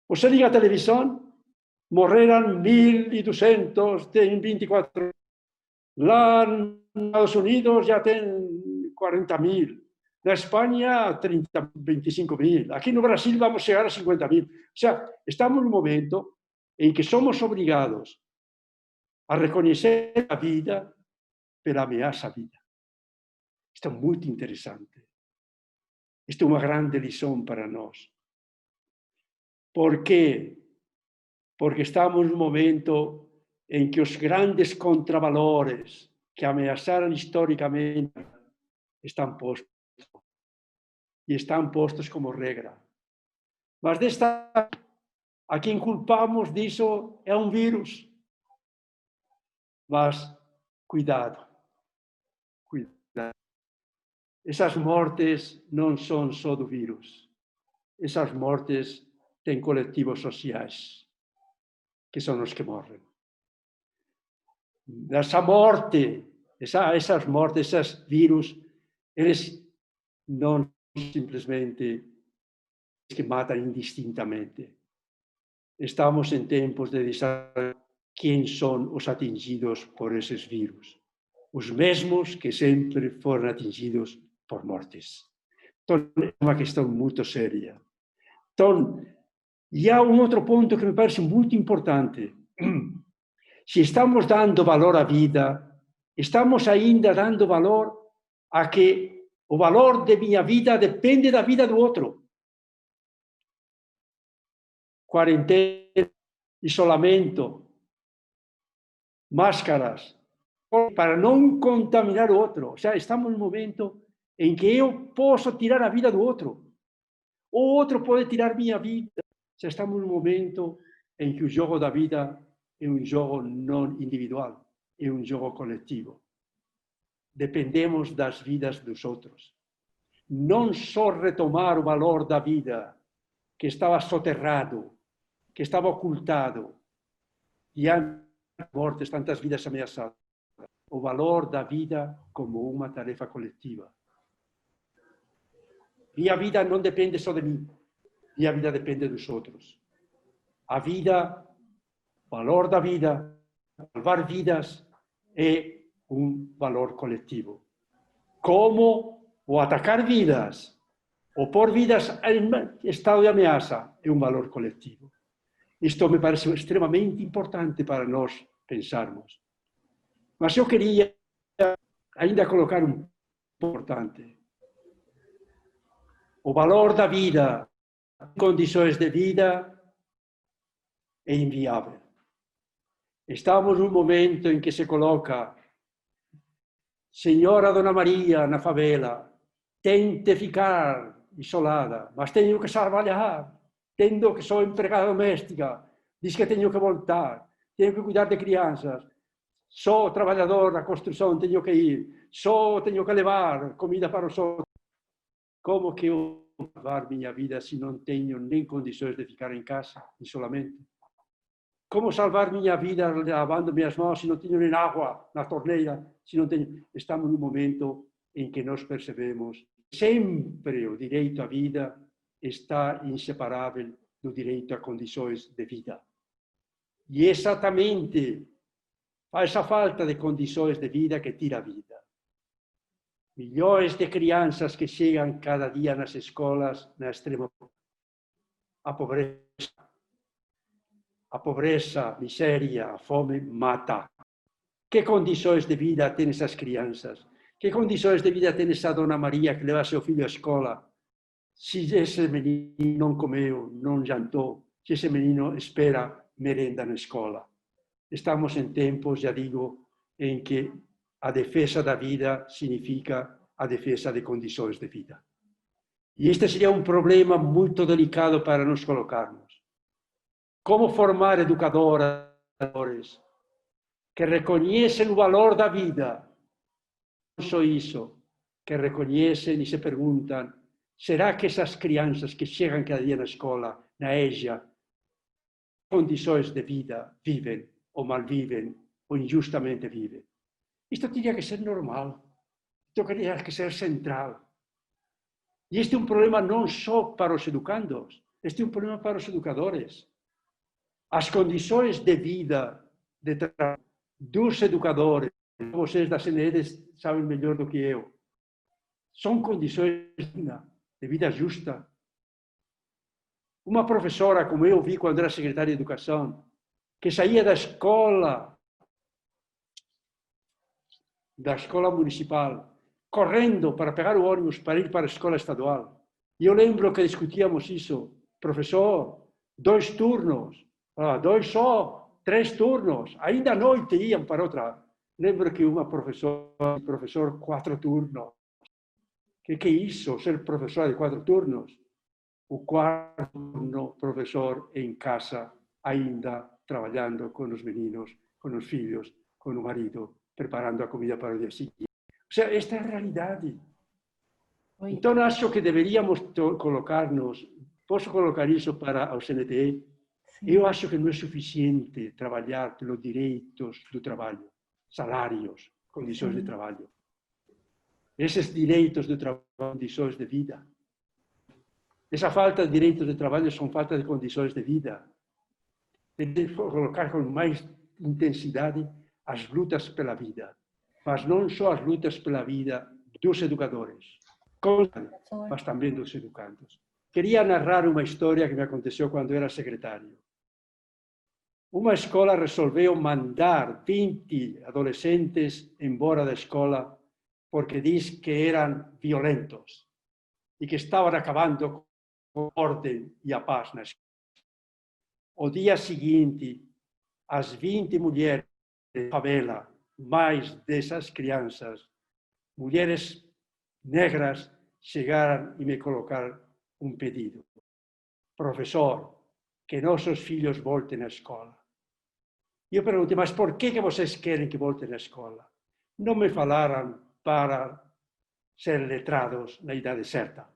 Você liga a televisão, morreram 1.200 em 24 horas. Lá nos Estados Unidos já tem 40.000. Na Espanha, 25.000. Aqui no Brasil vamos chegar a 50.000. Ou seja, estamos num momento em que somos obrigados a reconhecer a vida pela ameaça à vida. Isto é muito interessante. Isto é uma grande lição para nós. Por quê? Porque estamos num momento em que os grandes contravalores que ameaçaram historicamente estão postos. E estão postos como regra. Mas a quem culpamos disso é um vírus. Mas cuidado. Essas mortes não são só do vírus. Essas mortes têm coletivos sociais, que são os que morrem. Essa morte, essas mortes, esses vírus, eles não simplesmente que matam indistintamente. Estamos em tempos de saber quem são os atingidos por esses vírus. Os mesmos que sempre foram atingidos por mortes. Então, é uma questão muito séria. Então, e há um outro ponto que me parece muito importante. Se estamos dando valor à vida, estamos ainda dando valor a que o valor de minha vida depende da vida do outro. Quarentena, isolamento, máscaras, para não contaminar o outro. Ou seja, estamos num momento em que eu posso tirar a vida do outro. O outro pode tirar minha vida. Ou seja, estamos num momento em que o jogo da vida é um jogo não individual, é um jogo coletivo. Dependemos das vidas dos outros. Não só retomar o valor da vida que estava soterrado, que estava ocultado, diante das mortes, tantas vidas ameaçadas. O valor da vida como uma tarefa coletiva. Minha vida não depende só de mim. Minha vida depende dos outros. A vida, o valor da vida, salvar vidas, é um valor coletivo. Como o atacar vidas, ou pôr vidas em estado de ameaça, é um valor coletivo. Isto me parece extremamente importante para nós pensarmos. Mas eu queria ainda colocar um importante. O valor da vida, condições de vida, é inviável. Estamos num momento em que se coloca Senhora Dona Maria na favela, tente ficar isolada, mas tenho que trabalhar, tendo que sou empregada doméstica, diz que tenho que voltar, tenho que cuidar de crianças, sou trabalhador da construção, tenho que ir, tenho que levar comida para os outros. Como que eu vou salvar minha vida se não tenho nem condições de ficar em casa, isolamento? Como salvar minha vida lavando minhas mãos se não tenho nem água na torneira? Se não tenho... Estamos num momento em que nós percebemos que sempre o direito à vida está inseparável do direito a condições de vida. E é exatamente essa falta de condições de vida que tira a vida. Milhões de crianças que chegam cada dia nas escolas na extrema pobreza. a pobreza, a miséria, a fome mata. Que condições de vida têm essas crianças? Que condições de vida tem essa Dona Maria que leva seu filho à escola? Se esse menino não comeu, não jantou, se esse menino espera merenda na escola. Estamos em tempos, já digo, em que a defesa da vida significa a defesa de condições de vida. E este seria um problema muito delicado para nos colocarmos. Como formar educadores que reconhecem o valor da vida? Não só isso, que reconhecem e se perguntam: será que essas crianças que chegam cada dia na escola, na EJA, condições de vida vivem, ou mal vivem, ou injustamente vivem? Isto teria que ser normal, isto teria que ser central. E este é um problema não só para os educandos, este é um problema para os educadores. As condições de vida, de trabalho dos educadores, vocês da CNED sabem melhor do que eu, são condições de vida justa. Uma professora, como eu vi quando era secretária de Educação, que saía da escola municipal, correndo para pegar o ônibus para ir para a escola estadual. E eu lembro que discutíamos isso. Professor, 2 turnos, 2 só, 3 turnos. Ainda à noite iam para outra. Lembro que uma professor 4 turnos. Que é isso, ser professor de 4 turnos? O 4º turno, professor em casa, ainda trabalhando com os meninos, com os filhos, com o marido, preparando a comida para o dia seguinte. O sea, esta é a realidade. Então, acho que deveríamos colocar-nos, posso colocar isso para o CNTE? Sim. Eu acho que não é suficiente trabalhar pelos direitos do trabalho, salários, condições de trabalho. Esses direitos do trabalho, condições de vida. Essa falta de direitos de trabalho são falta de condições de vida. Tem que colocar com mais intensidade as lutas pela vida. Mas não só as lutas pela vida dos educadores, mas também dos educandos. Queria narrar uma história que me aconteceu quando era secretário. Uma escola resolveu mandar 20 adolescentes embora da escola porque diz que eram violentos e que estavam acabando com a ordem e a paz na escola. O dia seguinte, as 20 mulheres de favela, mais dessas crianças, mulheres negras, chegaram e me colocaram um pedido. Professor, que nossos filhos voltem à escola. E eu perguntei, mas por que vocês querem que voltem à escola? Não me falaram para ser letrados na idade certa.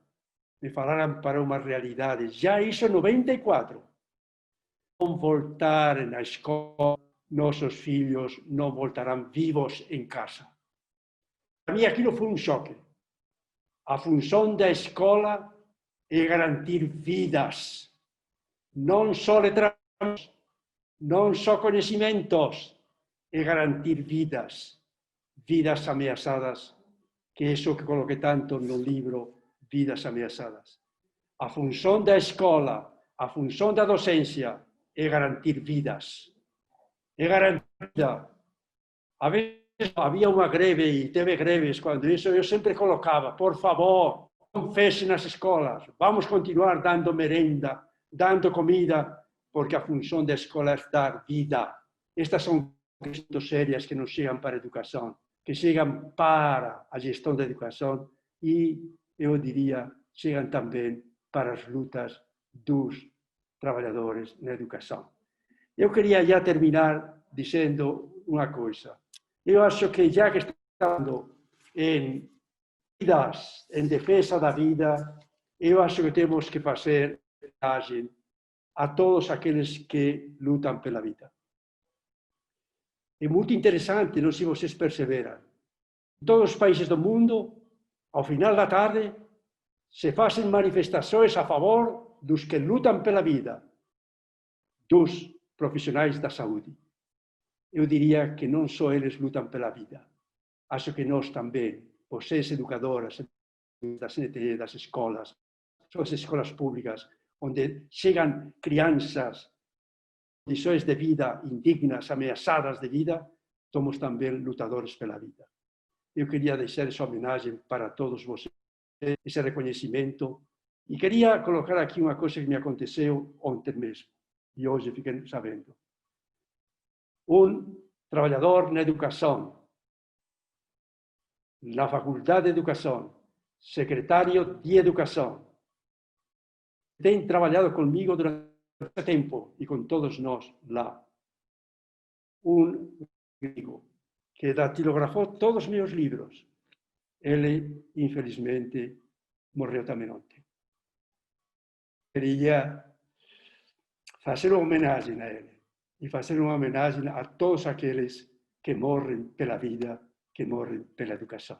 Me falaram para uma realidade. Já isso em 94. Não voltarem à escola, nossos filhos não voltarão vivos em casa. Para mim aquilo foi um choque. A função da escola é garantir vidas, não só letrados, não só conhecimentos, é garantir vidas, vidas ameaçadas, que é isso que coloquei tanto no livro, Vidas Ameaçadas. A função da escola, a função da docência é garantir vidas, é garantir vida. A vezes havia uma greve e teve greves quando isso eu sempre colocava, por favor, não fechem nas escolas, vamos continuar dando merenda, dando comida, porque a função da escola é dar vida. Estas são questões sérias que não chegam para a educação, que chegam para a gestão da educação e, eu diria, chegam também para as lutas dos trabalhadores na educação. Eu queria já terminar dizendo uma coisa. Eu acho que já que estamos em vidas, em defesa da vida, eu acho que temos que fazer mensagem a todos aqueles que lutam pela vida. É muito interessante, não sei se vocês perceberam, em todos os países do mundo, ao final da tarde, se fazem manifestações a favor dos que lutam pela vida, dos profissionais da saúde. Eu diria que não só eles lutam pela vida. Acho que nós também, vocês educadoras da CNTE, das escolas, são as escolas públicas, onde chegam crianças condições de vida indignas, ameaçadas de vida, somos também lutadores pela vida. Eu queria deixar essa homenagem para todos vocês, esse reconhecimento. E queria colocar aqui uma coisa que me aconteceu ontem mesmo, e hoje fiquei sabendo. Um trabalhador na educação, na Faculdade de Educação, secretário de Educação, tem trabalhado comigo durante tempo e com todos nós lá. Um amigo que datilografou todos os meus livros. Ele, infelizmente, morreu também ontem. Queria fazer uma homenagem a ele e fazer uma homenagem a todos aqueles que morrem pela vida, que morrem pela educação.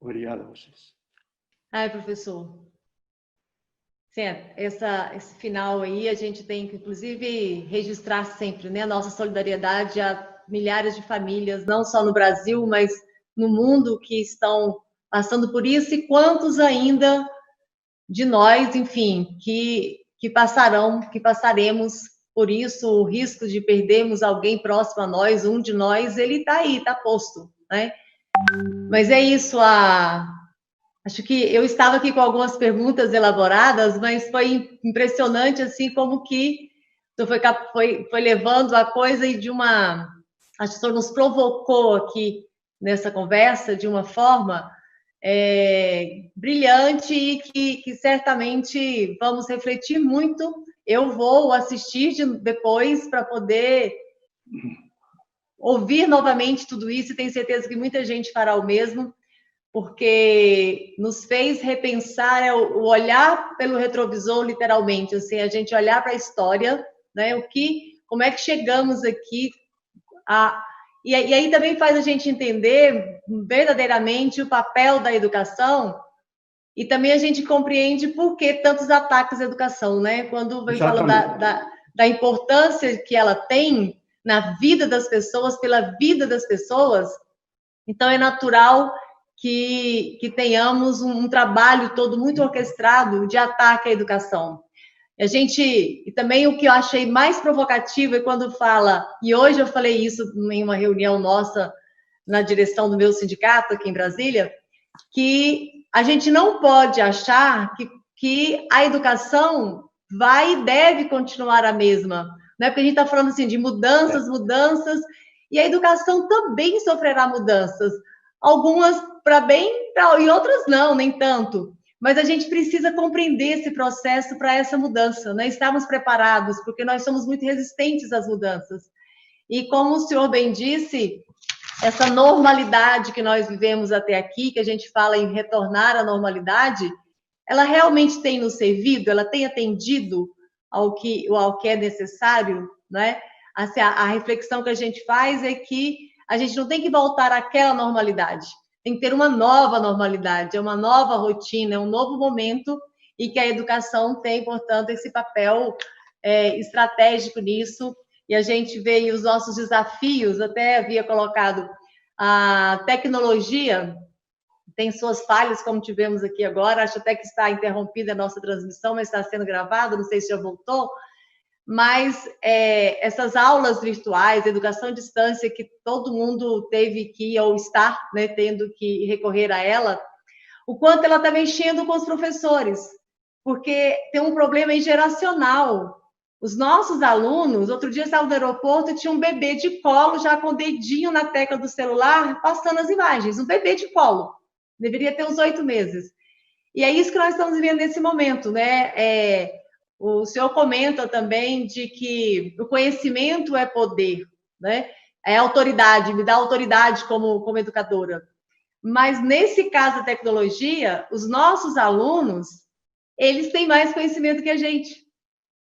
Obrigado a vocês. Ai, professor. Sim, esse final aí a gente tem que, inclusive, registrar sempre, né, a nossa solidariedade a milhares de famílias, não só no Brasil, mas no mundo, que estão passando por isso, e quantos ainda de nós, enfim, que passaremos por isso, o risco de perdermos alguém próximo a nós, um de nós, ele está aí, está posto, né? Mas é isso, acho que eu estava aqui com algumas perguntas elaboradas, mas foi impressionante, assim, como que foi levando a coisa e de uma... Acho que o senhor nos provocou aqui nessa conversa de uma forma brilhante e que certamente vamos refletir muito. Eu vou assistir depois para poder ouvir novamente tudo isso, e tenho certeza que muita gente fará o mesmo, porque nos fez repensar o olhar pelo retrovisor, literalmente, assim, a gente olhar para a história, né, como é que chegamos aqui, e aí também faz a gente entender verdadeiramente o papel da educação, e também a gente compreende por que tantos ataques à educação, né, quando vem falando da importância que ela tem na vida das pessoas, pela vida das pessoas. Então é natural que tenhamos um trabalho todo muito orquestrado de ataque à educação. E também o que eu achei mais provocativo é quando fala, e hoje eu falei isso em uma reunião nossa na direção do meu sindicato aqui em Brasília, que a gente não pode achar que a educação vai e deve continuar a mesma, né? Porque a gente está falando assim de mudanças, e a educação também sofrerá mudanças. Algumas para bem e outras não, nem tanto. Mas a gente precisa compreender esse processo para essa mudança, né? Estarmos preparados, porque nós somos muito resistentes às mudanças. E como o senhor bem disse, essa normalidade que nós vivemos até aqui, que a gente fala em retornar à normalidade, ela realmente tem nos servido, ela tem atendido ao que é necessário, né? Assim, a reflexão que a gente faz é que a gente não tem que voltar àquela normalidade, tem que ter uma nova normalidade, é uma nova rotina, é um novo momento, e que a educação tem, portanto, esse papel estratégico nisso, e a gente vê os nossos desafios, até havia colocado a tecnologia, tem suas falhas, como tivemos aqui agora, acho até que está interrompida a nossa transmissão, mas está sendo gravada, não sei se já voltou, mas essas aulas virtuais, educação à distância, que todo mundo teve que, ou está, né, tendo que recorrer a ela, o quanto ela está mexendo com os professores, porque tem um problema geracional. Os nossos alunos, outro dia estava no aeroporto e tinha um bebê de colo, já com o dedinho na tecla do celular, passando as imagens, um bebê de colo, deveria ter uns 8 meses. E é isso que nós estamos vivendo nesse momento, né? O senhor comenta também de que o conhecimento é poder, né? É autoridade, me dá autoridade como educadora. Mas, nesse caso da tecnologia, os nossos alunos, eles têm mais conhecimento que a gente.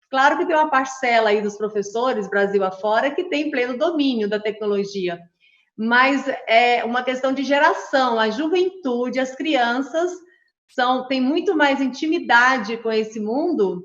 Claro que tem uma parcela aí dos professores, Brasil afora, que tem pleno domínio da tecnologia. Mas é uma questão de geração. A juventude, as crianças, têm muito mais intimidade com esse mundo,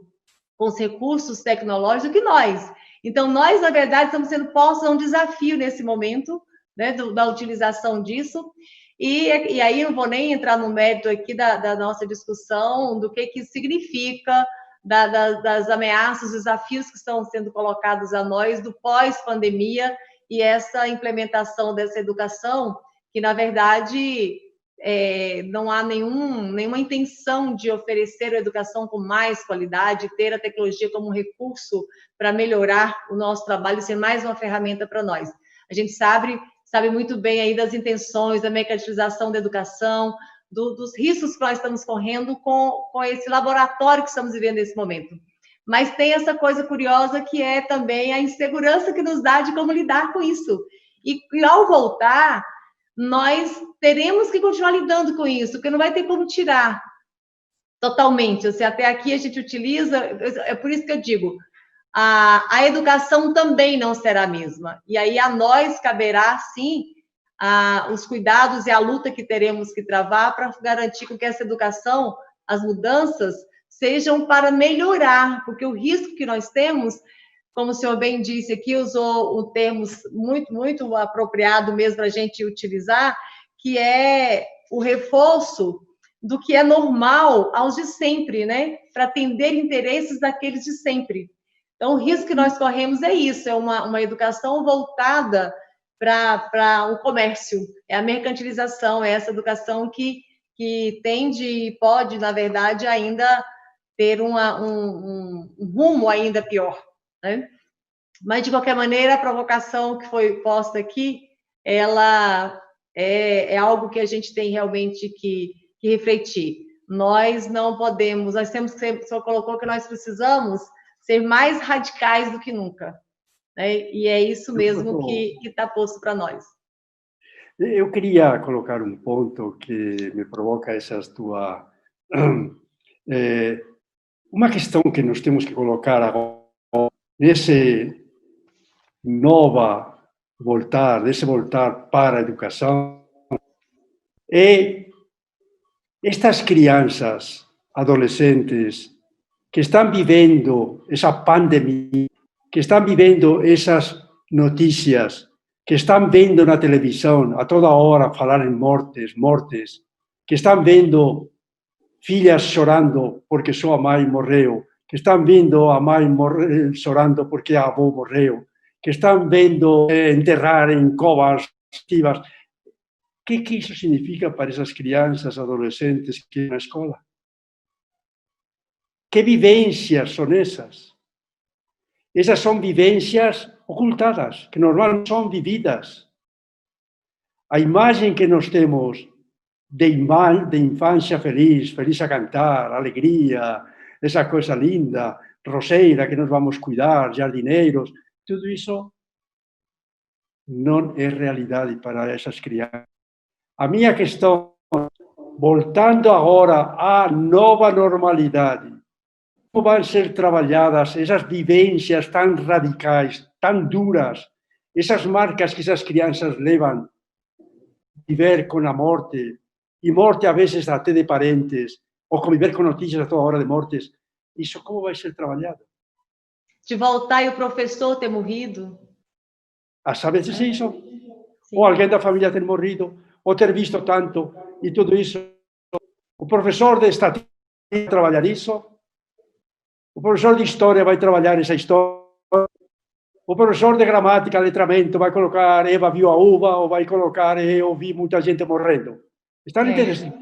com os recursos tecnológicos, do que nós. Então, nós, na verdade, estamos sendo postos a um desafio nesse momento, né, da utilização disso. E aí não vou nem entrar no mérito aqui da nossa discussão, do que significa das ameaças, desafios que estão sendo colocados a nós do pós-pandemia e essa implementação dessa educação, que, na verdade, não há nenhuma intenção de oferecer a educação com mais qualidade, ter a tecnologia como um recurso para melhorar o nosso trabalho e ser mais uma ferramenta para nós. A gente sabe muito bem aí das intenções, da mercantilização da educação, dos riscos que nós estamos correndo com esse laboratório que estamos vivendo nesse momento. Mas tem essa coisa curiosa que é também a insegurança que nos dá de como lidar com isso. E ao voltar, nós teremos que continuar lidando com isso, porque não vai ter como tirar totalmente. Assim, até aqui a gente utiliza, é por isso que eu digo, a educação também não será a mesma. E aí a nós caberá, sim, os cuidados e a luta que teremos que travar para garantir que essa educação, as mudanças, sejam para melhorar, porque o risco que nós temos, como o senhor bem disse aqui, usou um termo muito, muito apropriado mesmo para a gente utilizar, que é o reforço do que é normal aos de sempre, né? Para atender interesses daqueles de sempre. Então, o risco que nós corremos é isso, é uma educação voltada para o comércio, é a mercantilização, é essa educação que tende e pode, na verdade, ainda ter um rumo ainda pior, né? Mas, de qualquer maneira, a provocação que foi posta aqui, ela é algo que a gente tem realmente que refletir. Nós não podemos, nós temos que, o senhor colocou que nós precisamos ser mais radicais do que nunca, né? E é isso mesmo que está posto para nós. Eu queria colocar um ponto que me provoca essas duas... uma questão que nós temos que colocar agora, nesse voltar para a educação, é estas crianças, adolescentes, que están vivendo esa pandemia, que están vivendo esas noticias, que están vendo na televisión a toda hora falar en mortes, que están vendo fillas chorando porque súa mãe morreu, que están vendo a mãe chorando porque a avó morreu, que están vendo enterrar en covas vivas. Que iso significa para esas crianças, adolescentes que na escola? Que vivencias son esas? Esas son vivencias ocultadas, que normalmente son vividas. A imagen que nos temos de infancia feliz a cantar, alegría, esa cosa linda, roseira que nos vamos cuidar, jardineiros, tudo iso non é realidade para esas crianças. A miña questão, voltando agora á nova normalidade, como van ser traballadas esas vivencias tan radicais, tan duras, esas marcas que esas crianças levan, viver con a morte, e morte a veces até de parentes, ou conviver con noticias a toda hora de mortes, iso como vai ser traballado? De voltar e o professor ter morrido? Sabes iso? Ou alguén da familia ter morrido, ou ter visto tanto, e tudo iso. O profesor de estatística vai traballar iso? O profesor de historia vai traballar esa historia? O profesor de gramática, letramento, vai colocar Eva viu a uva ou vai colocar eu vi muita gente morrendo? Estão entendendo?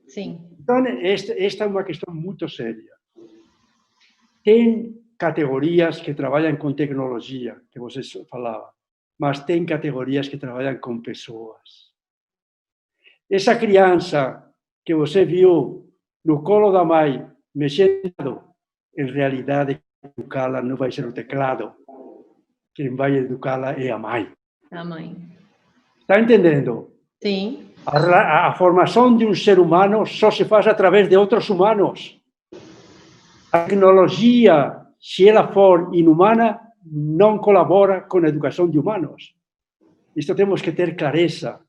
Sim. Então, esta é uma questão muito séria. Tem categorias que trabalham com tecnologia, que você falava, mas tem categorias que trabalham com pessoas. Essa criança que você viu no colo da mãe, mexendo, em realidade, educá-la não vai ser o teclado. Quem vai educá-la é a mãe. A mãe. Está entendendo? Sim. A formação de um ser humano só se faz através de outros humanos. A tecnologia, se ela for inhumana, não colabora com a educação de humanos. Isto temos que ter clareza.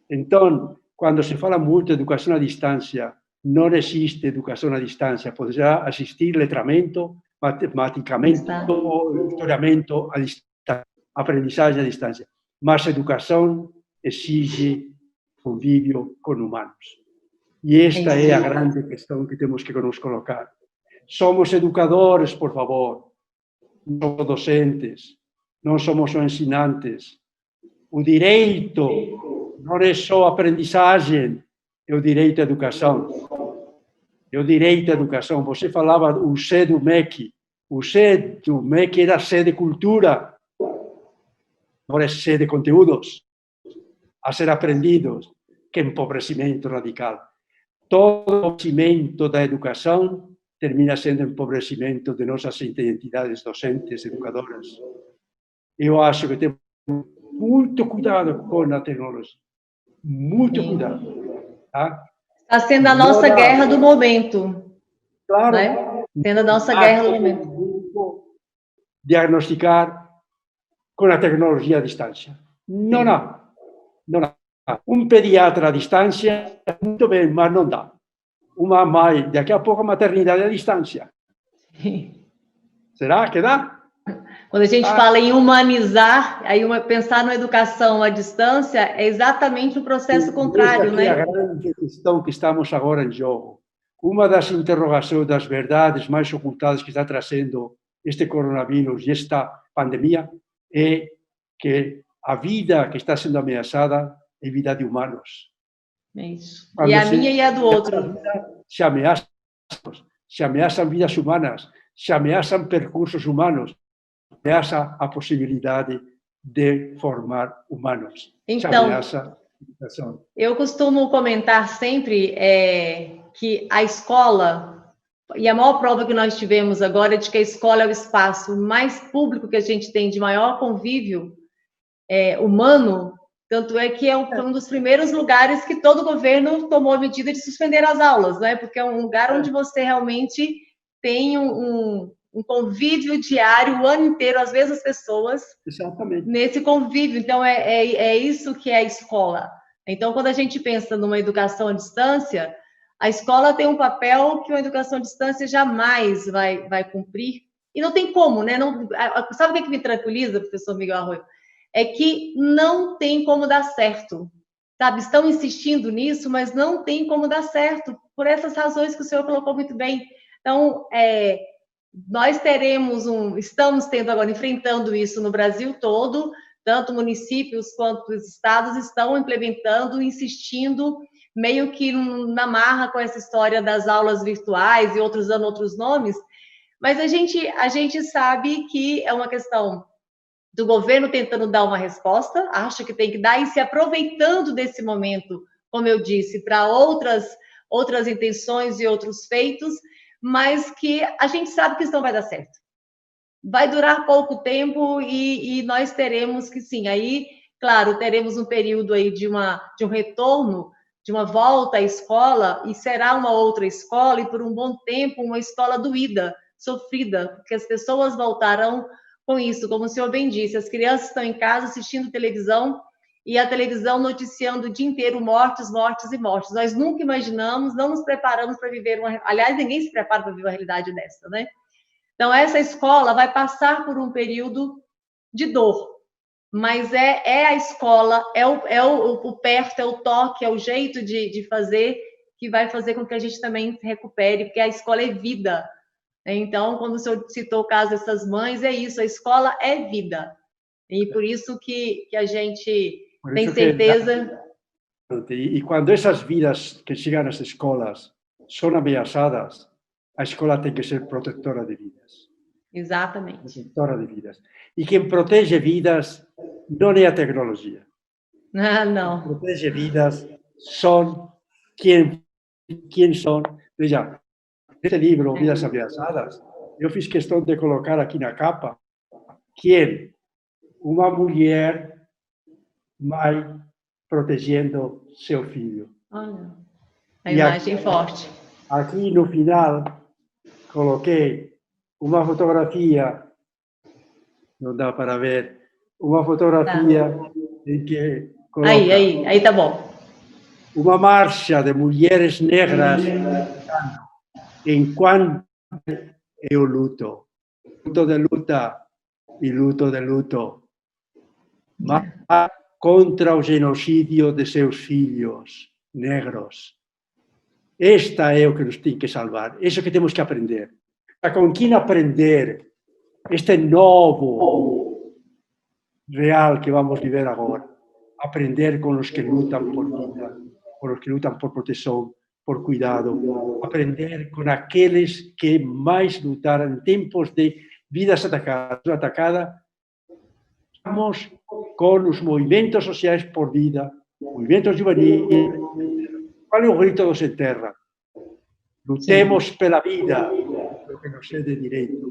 Então, quando se fala muito de educação à distância, não existe educação à distância. Poderá existir letramento, matematicamente, ou historiamento à distância, aprendizagem à distância. Mas a educação exige convívio com humanos. E esta é a grande questão que temos que nos colocar. somos educadores, por favor, não somos docentes, não somos só ensinantes. O direito não é só aprendizagem, é o direito à educação. É o direito à educação. Você falava o C do MEC. O C do MEC era C de cultura, não é C de conteúdos a ser aprendidos. Que empobrecimento radical. Todo empobrecimento da educação termina sendo empobrecimento de nossas identidades docentes, educadoras. Eu acho que temos muito cuidado com a tecnologia. Muito cuidado. Tá? Está sendo a nossa guerra do momento. Claro. Né? Sendo a nossa guerra do momento. Diagnosticar com a tecnologia à distância. Não dá. Não dá. Um pediatra à distância, muito bem, mas não dá. Uma mãe, daqui a pouco a maternidade à distância. Será que dá? Quando a gente fala em humanizar, aí pensar na educação à distância é exatamente o processo contrário, né? É a grande questão que estamos agora em jogo. Uma das interrogações, das verdades mais ocultadas que está trazendo este coronavírus e esta pandemia é que a vida que está sendo ameaçada é a vida de humanos. É isso. E a minha e a do outro. Se ameaçam vidas humanas, se ameaçam percursos humanos, ameaça a possibilidade de formar humanos. Então, eu costumo comentar sempre que a escola, e a maior prova que nós tivemos agora é de que a escola é o espaço mais público que a gente tem de maior convívio humano, tanto é que é um dos primeiros lugares que todo governo tomou a medida de suspender as aulas, né? Porque é um lugar onde você realmente tem um convívio diário, o ano inteiro, as mesmas pessoas. Exatamente. Nesse convívio. Então, é isso que é a escola. Então, quando a gente pensa numa educação à distância, a escola tem um papel que uma educação à distância jamais vai cumprir. E não tem como, né? Não, sabe o que me tranquiliza, professor Miguel Arroio? É que não tem como dar certo, sabe? Estão insistindo nisso, mas não tem como dar certo, por essas razões que o senhor colocou muito bem. Então, nós estamos tendo agora, enfrentando isso no Brasil todo, tanto municípios quanto os estados estão implementando, insistindo, meio que na marra com essa história das aulas virtuais e outros dando outros nomes, mas a gente sabe que é uma questão do governo tentando dar uma resposta, acha que tem que dar, e se aproveitando desse momento, como eu disse, para outras intenções e outros feitos, mas que a gente sabe que isso não vai dar certo. Vai durar pouco tempo e nós teremos que, sim, aí, claro, teremos um período aí de um retorno, de uma volta à escola, e será uma outra escola, e por um bom tempo uma escola doída, sofrida, porque as pessoas voltarão com isso, como o senhor bem disse, as crianças estão em casa assistindo televisão, e a televisão noticiando o dia inteiro mortes, mortes e mortes. Nós nunca imaginamos, não nos preparamos para viver Aliás, ninguém se prepara para viver uma realidade dessa, né? Então, essa escola vai passar por um período de dor, mas é a escola, é o perto, é o toque, é o jeito de fazer que vai fazer com que a gente também se recupere, porque a escola é vida. Então, quando o senhor citou o caso dessas mães, é isso, a escola é vida. E por isso que a gente tem certeza... E quando essas vidas que chegam às escolas são ameaçadas, a escola tem que ser protetora de vidas. Exatamente. Protetora de vidas. E quem protege vidas não é a tecnologia. Não. Quem protege vidas são quem são. Veja, nesse livro, Vidas Ameaçadas, eu fiz questão de colocar aqui na capa quem uma mulher mãe protegendo seu filho. Olha, a imagem aqui, forte. Aqui no final, coloquei uma fotografia, não dá para ver, uma fotografia em que coloca aí tá bom. Uma marcha de mulheres negras enquanto eu luto. Luto de luta e luto de luto. Mas contra o genocídio de seus filhos negros. Esta é o que nos tem que salvar. Isso que temos que aprender. com quem aprender este novo real que vamos viver agora. Aprender com os que lutam por vida, com os que lutam por proteção, por cuidado. Aprender com aqueles que mais lutaram em tempos de vidas atacadas. Estamos com os movimentos sociais por vida, movimentos juvenis. Qual é o grito do Sem Terra? Lutemos pela vida, lo que nos é de direito.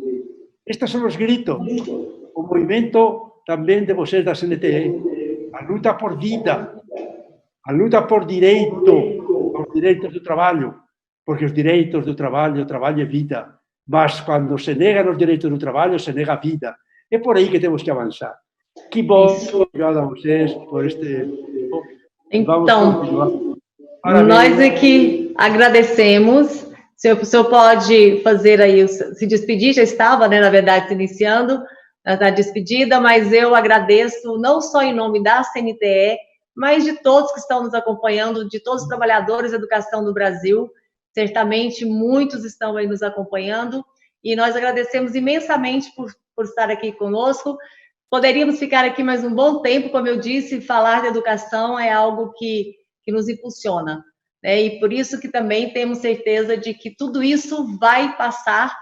Estes são os gritos. O movimento também de vocês da CNTE. A luta por vida, a luta por direito, os direitos do trabalho, porque os direitos do trabalho, o trabalho é vida. Mas quando se negam os direitos do trabalho, se nega a vida. É por aí que temos que avançar. Que bom, obrigado a vocês por este... Então, nós aqui agradecemos. O senhor pode fazer aí, se despedir, já estava, né, na verdade, se iniciando a despedida, mas eu agradeço não só em nome da CNTE, mas de todos que estão nos acompanhando, de todos os trabalhadores da educação do Brasil. Certamente muitos estão aí nos acompanhando e nós agradecemos imensamente por estar aqui conosco. Poderíamos ficar aqui mais um bom tempo, como eu disse, falar de educação é algo que nos impulsiona, né? E por isso que também temos certeza de que tudo isso vai passar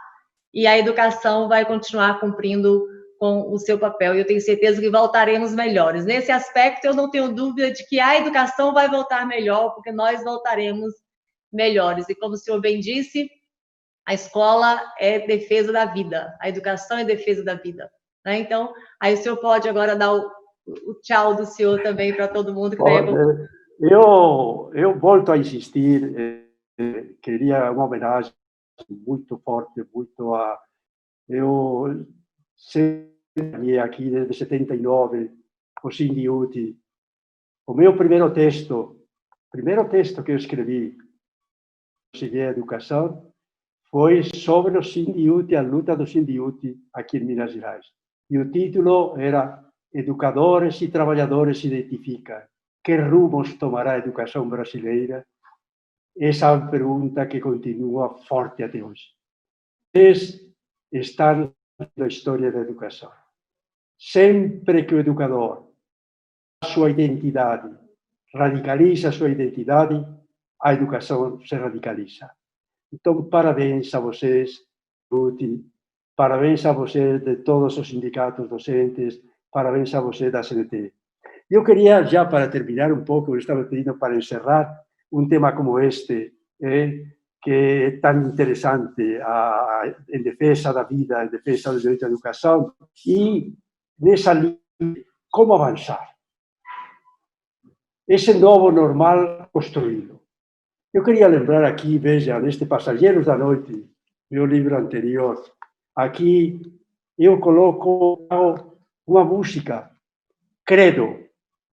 e a educação vai continuar cumprindo com o seu papel. E eu tenho certeza que voltaremos melhores. Nesse aspecto, eu não tenho dúvida de que a educação vai voltar melhor, porque nós voltaremos melhores. E como o senhor bem disse, a escola é defesa da vida, a educação é defesa da vida, né? Então, aí o senhor pode agora dar o tchau do senhor também para todo mundo que está aí. Eu volto a insistir, queria uma homenagem muito forte, muito a... Eu sei aqui desde 79, com Cindy Uti. O meu primeiro texto que eu escrevi sobre a educação foi sobre o Cindy Uti, a luta do Cindy Uti aqui em Minas Gerais. E o título era Educadores e Trabalhadores se identificam. Que rumos tomará a educação brasileira? Essa é uma pergunta que continua forte até hoje. Vocês estão na história da educação. Sempre que o educador sua identidade, radicaliza sua identidade, a educação se radicaliza. Então, parabéns a vocês, Ruti, parabéns a vocês de todos os sindicatos docentes, parabéns a vocês da CNT. Eu queria, já para terminar um pouco, eu estava pedindo para encerrar um tema como este, que é tão interessante, em defesa da vida, em defesa do direito à educação, e nessa linha, como avançar. Esse novo normal construído. Eu queria lembrar aqui, veja, neste Passageiros da Noite, meu livro anterior, aqui eu coloco uma música, Credo,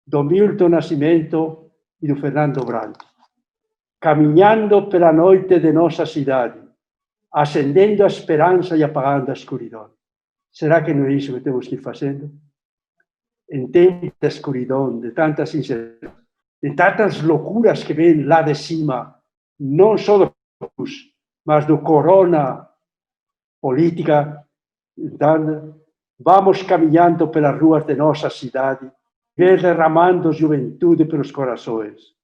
do Milton Nascimento e do Fernando Branco. Caminhando pela noite de nossa cidade, acendendo a esperança e apagando a escuridão. Será que não é isso que temos que ir fazendo? Em tempos de escuridão, de tantas incertezas, de tantas loucuras que vêm lá de cima, não só do virus, mas do corona política, então, vamos caminhando pelas ruas de nossa cidade, derramando juventude pelos corações.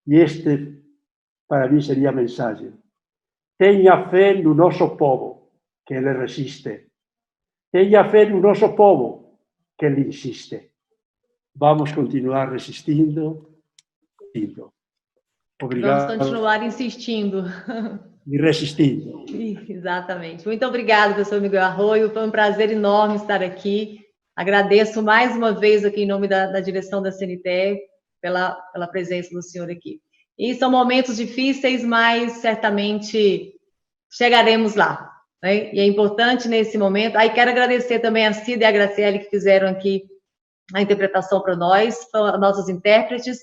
E este, para mim, seria a mensagem. Tenha fé no nosso povo, que ele resiste. Tenha fé no nosso povo, que ele insiste. Vamos continuar resistindo. Obrigado. Vamos continuar insistindo. E resistindo. Exatamente. Muito obrigada, professor Miguel Arroio. Foi um prazer enorme estar aqui. Agradeço mais uma vez aqui em nome da direção da CNTE pela presença do senhor aqui. E são momentos difíceis, mas certamente chegaremos lá, né? E é importante nesse momento. Aí quero agradecer também a Cida e a Graciele que fizeram aqui a interpretação para nós, para nossos intérpretes,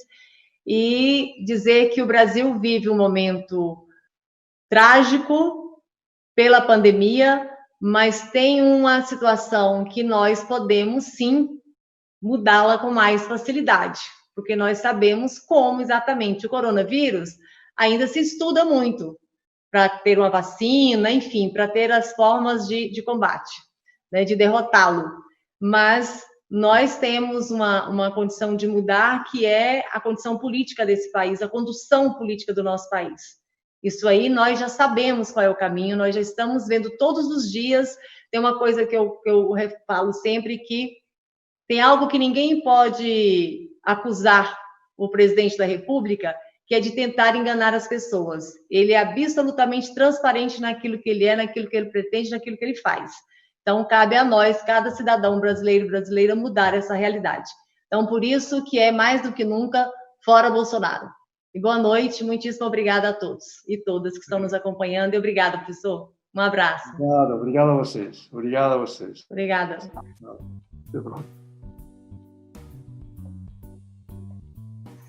e dizer que o Brasil vive um momento trágico pela pandemia, mas tem uma situação que nós podemos, sim, mudá-la com mais facilidade, porque nós sabemos como exatamente o coronavírus ainda se estuda muito. para ter uma vacina, enfim, para ter as formas de combate, né, de derrotá-lo. Mas nós temos uma condição de mudar, que é a condição política desse país, a condução política do nosso país. Isso aí nós já sabemos qual é o caminho, nós já estamos vendo todos os dias. Tem uma coisa que eu falo sempre, que tem algo que ninguém pode acusar o presidente da República, que é de tentar enganar as pessoas. Ele é absolutamente transparente naquilo que ele é, naquilo que ele pretende, naquilo que ele faz. Então, cabe a nós, cada cidadão brasileiro e brasileira, mudar essa realidade. Então, por isso que é mais do que nunca, fora Bolsonaro. E boa noite, muitíssimo obrigada a todos e todas que estão nos acompanhando. E obrigada, professor. Um abraço. Obrigado a vocês. Obrigado a vocês. Obrigada. Até pronto.